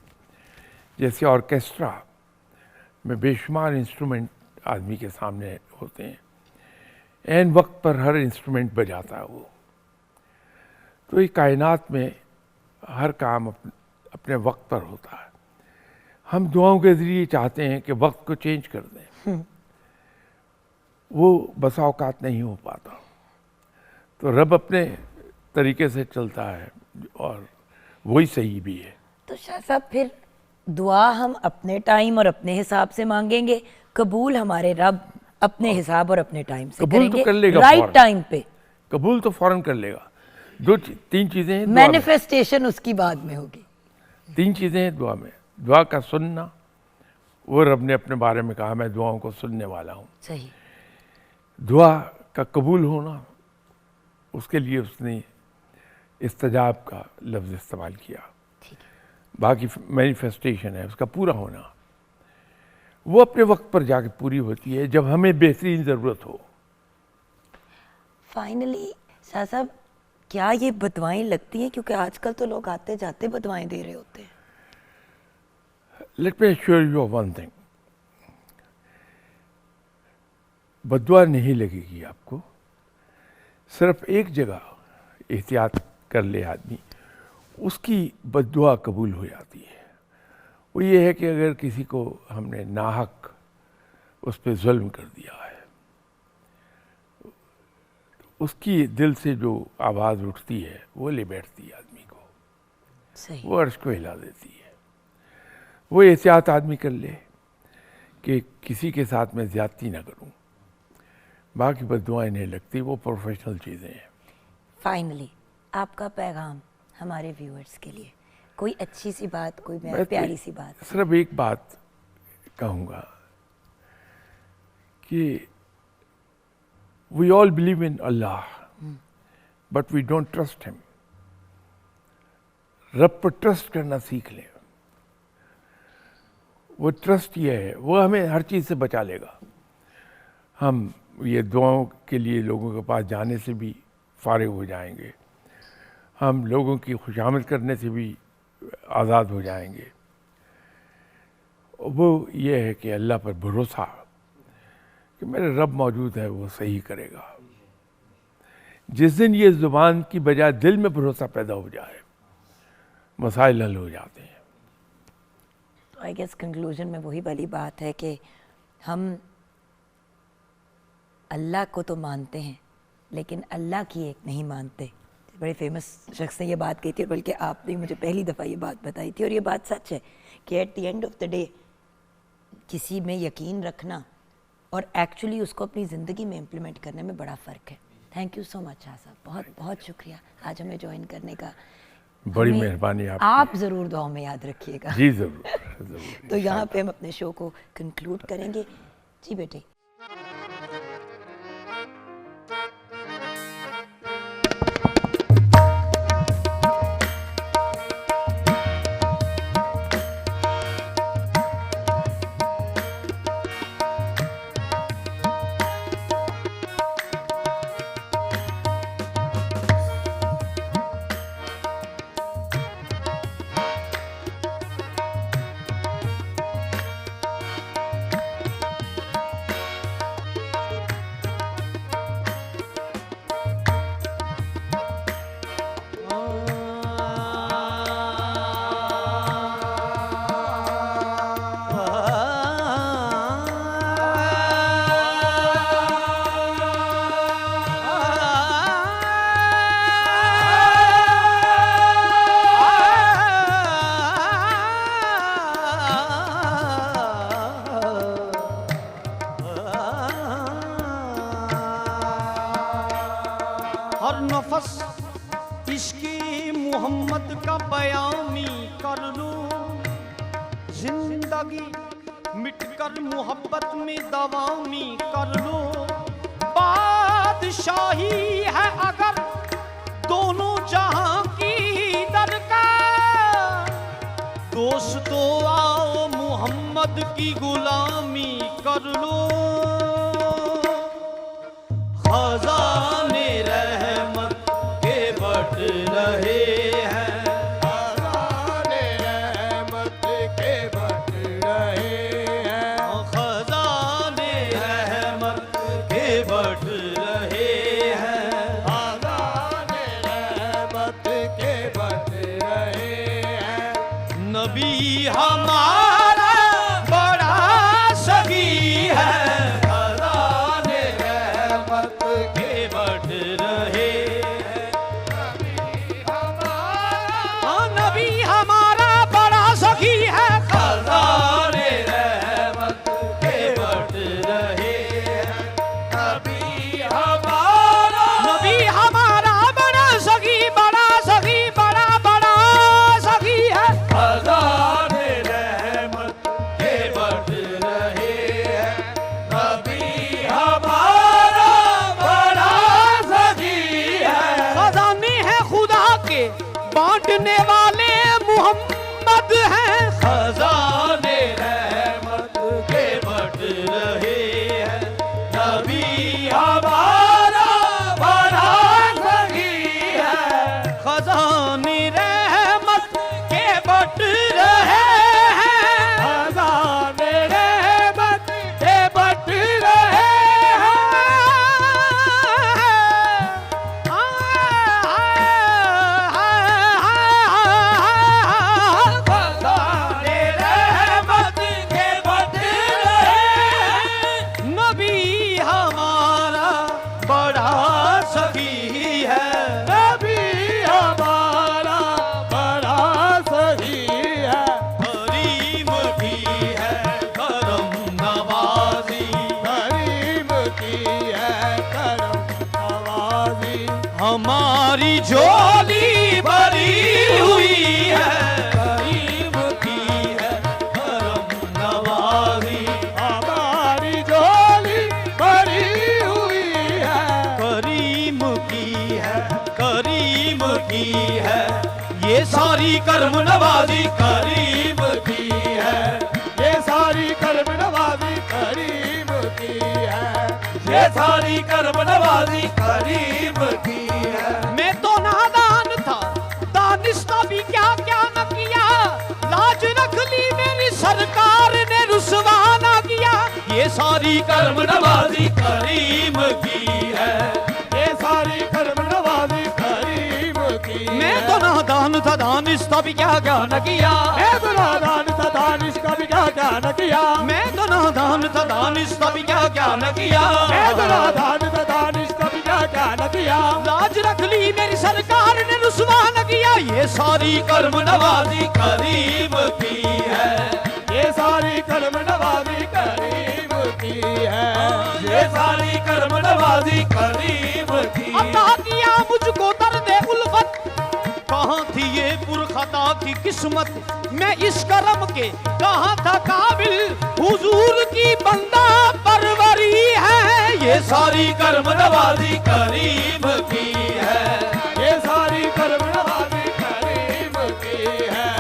जैसे ऑर्केस्ट्रा में बेशुमार इंस्ट्रूमेंट आदमी के सामने होते हैं, एन वक्त पर हर इंस्ट्रूमेंट बजाता है वो। तो ये कायनात में हर काम अपने वक्त पर होता है। हम दुआओं के ज़रिए चाहते हैं कि वक्त को चेंज कर दें, वो बसा औकात नहीं हो पाता। तो रब अपने तरीके से चलता है और वही सही भी है। तो शाह साहब फिर दुआ हम अपने टाइम और अपने हिसाब से मांगेंगे, कबूल हमारे रब अपने हिसाब और अपने टाइम से कबूल करेंगे, तो कर लेगा राइट फौरन। टाइम पे। कबूल तो फौरन कर लेगा। तीन चीज़ें हैं दुआ में। मैनिफेस्टेशन उसकी बाद में होगी। तीन चीज़ें हैं दुआ में। दुआ का सुनना, वो रब ने अपने बारे में कहा मैं दुआओं को सुनने वाला हूँ। सही। दुआ का कबूल होना, उसके लिए उसने इस्तजाब का लफ्ज़ इस्तेमाल किया। ठीक है। बाकी मैनिफेस्टेशन है उसका पूरा होना, वो अपने वक्त पर जाके पूरी होती है जब हमें बेहतरीन ज़रूरत हो। फाइनली शाह साहब, क्या ये बदवाएं लगती हैं? क्योंकि आजकल तो लोग आते जाते बदवाएं दे रहे होते हैं। Let me assure you of one thing, बद्दुआ नहीं लगेगी आपको। सिर्फ एक जगह एहतियात कर ले आदमी, उसकी बद्दुआ कबूल हो जाती है। वो ये है कि अगर किसी को हमने नाहक उस पर जुल्म कर दिया है, उसकी दिल से जो आवाज़ उठती है वो ले बैठती है आदमी को, सही। वो अर्श को हिला देती है। वो एहतियात आदमी कर ले कि किसी के साथ मैं ज़्यादती ना करूं। बाकी बद्दुआएं नहीं लगती, वो प्रोफेशनल चीज़ें हैं। फाइनली आपका पैगाम हमारे व्यूअर्स के लिए, कोई अच्छी सी बात, कोई मैं प्यारी सी बात। सिर्फ एक बात कहूँगा कि we all believe in Allah but we don't trust him. रब पर ट्रस्ट करना सीख लें। वो ट्रस्ट ये है, वो हमें हर चीज़ से बचा लेगा। हम ये दुआओं के लिए लोगों के पास जाने से भी फारिग हो जाएंगे, हम लोगों की खुशामद करने से भी आज़ाद हो जाएंगे। वो ये है कि अल्लाह पर भरोसा कि मेरे रब मौजूद है, वो सही करेगा। जिस दिन ये ज़ुबान की बजाय दिल में भरोसा पैदा हो जाए, मसाइल हल हो जाते हैं। तो आई गेस कंक्लूजन में वही वाली बात है कि हम अल्लाह को तो मानते हैं लेकिन अल्लाह की एक नहीं मानते। बड़े फेमस शख्स ने ये बात कही थी, और बल्कि आपने मुझे पहली दफ़ा ये बात बताई थी, और ये बात सच है कि at the end of the day किसी में यकीन रखना और एक्चुअली उसको अपनी ज़िंदगी में इम्प्लीमेंट करने में बड़ा फ़र्क है। Thank you so much Shah साहब, बहुत बहुत शुक्रिया आज हमें ज्वाइन करने का। बड़ी मेहरबानी आपकी। आप ज़रूर दुआओं में याद रखिएगा। जी ज़रूर। तो यहाँ पे हम अपने शो को कंक्लूड करेंगे। जी बेटे। हर नफस इश्क़े मोहम्मद का बयानी कर लो, जिंदगी मिटकर मोहब्बत में दवामी कर लो। बादशाह शाही है अगर दोनों जहां की दरकार, दोस्तों आओ मोहम्मद की गुलामी कर लो, खजाने रहमत के बट रहे हैं, खजाने रहमत के बट रहे हैं, खजाने रहमत के बट रहे हैं, खजाने रहमत के बट रहे हैं। नबी हमारा बड़ा सगी है, खजाने रहमत के बट रहे हैं। नबी हमारा बड़ा सखी है, खजाने रहमत के बट रहे हैं। नबी हमारा बड़ा सखी बड़ा सखी है, खजाने रहमत के बट रहे हैं। नबी हमारा बड़ा सखी है, खजाने हैं खुदा के बांटने वाले मोहम्मद हैं, खजाने रहमत के बट रहे हैं। नबी हमारा बड़ा सखी है, खजाने रहमत के बट रहे हैं, खजाने रहमत के बट रहे हैं, खजाने रहमत के बट रहे हैं। नबी हमारा बड़ा सखी है, नबी हमारा बड़ा सखी है, करीम की है करम नवाजी, करीम की है करम नवाजी, हमारी झोली भरी हुई है, करीम की है करम नवाजी, हमारी झोली भरी हुई है, करीम की है, ये सारी कर्म नवाजी करीम की है, ये सारी कर्म नवाजी करीम की है, ये सारी कर्म नवाजी करीम की है। मैं तो नादान था, दानिस्ता भी क्या क्या न किया, लाज रख ली मेरी सरकार ने रुसवा ना किया, ये सारी कर्म नवाजी करीम की है, ये सारी कर्म नवाजी करीम की। मैं तो नादान था, दानिस्ता भी क्या क्या न किया, मैं तो नादान था, दानिश का भी क्या क्या न किया, मैं तो नादान था, दानिस्ता भी क्या क्या न किया, मैं तो नादान था, दानिश का भी क्या क्या न किया, लाज रख ली मेरी सरकार ने रुसवा न किया, ये सारी कर्म नवाजी करीम की है, ये सारी कर्म नवाजी करीम की है, ये सारी कर्म नवाजी करीम की। अता किया मुझको दर्द उल्फत, कहाँ थी ये पुरखता की किस्मत, मैं इस करम के कहाँ था काबिल, हुजूर की बंदा परवरी है, ये सारी कर्म नवाजी करीम की है, ये सारी कर्म नवाजी करीम की है,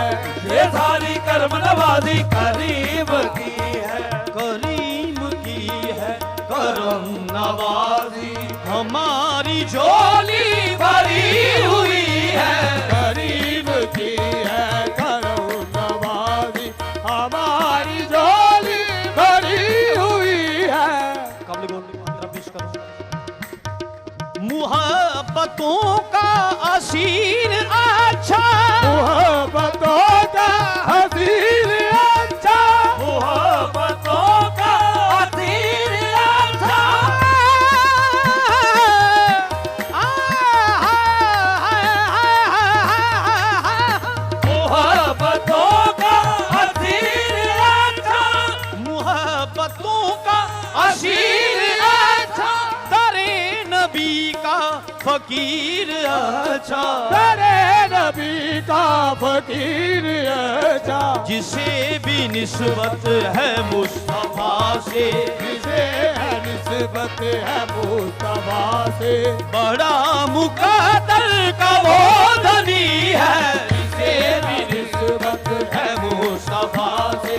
ये सारी कर्म नवाजी करीम की है, करीम की है करम नवाजी, हमारी झोली भरी हुई है, करीम की है करम नवाजी, हमारी झोली भरी हुई है। कबल बोल मोहब्बतों का असीर अच्छा, मोहब्बतों का असीर अच्छा, मोहब्बतों का असीर अच्छा, मोहब्बतों का असीर अच्छा, मोहब्बतों का असीर अच्छा, दरे नबी का फकीर अच्छा, दरे नबी का फकीर अच्छा, जिसे भी निस्बत है मुस्तफा से, जिसे है निस्बत निस्बत है मुस्तफा से। बड़ा मुकद्दर का वो धनी है जिसे भी निस्बत है मुस्तफा से।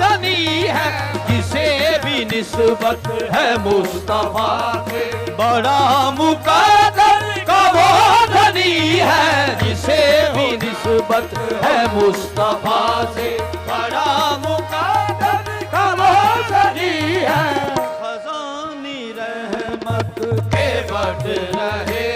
धनी है जिसे भी निस्बत है मुस्तफा से। बड़ा मुकद्दर का वो धनी है जिसे भी निस्बत है मुस्तफा से। बड़ा मुकद्दर का वो धनी है। खजानी रहमत के बढ़ रहे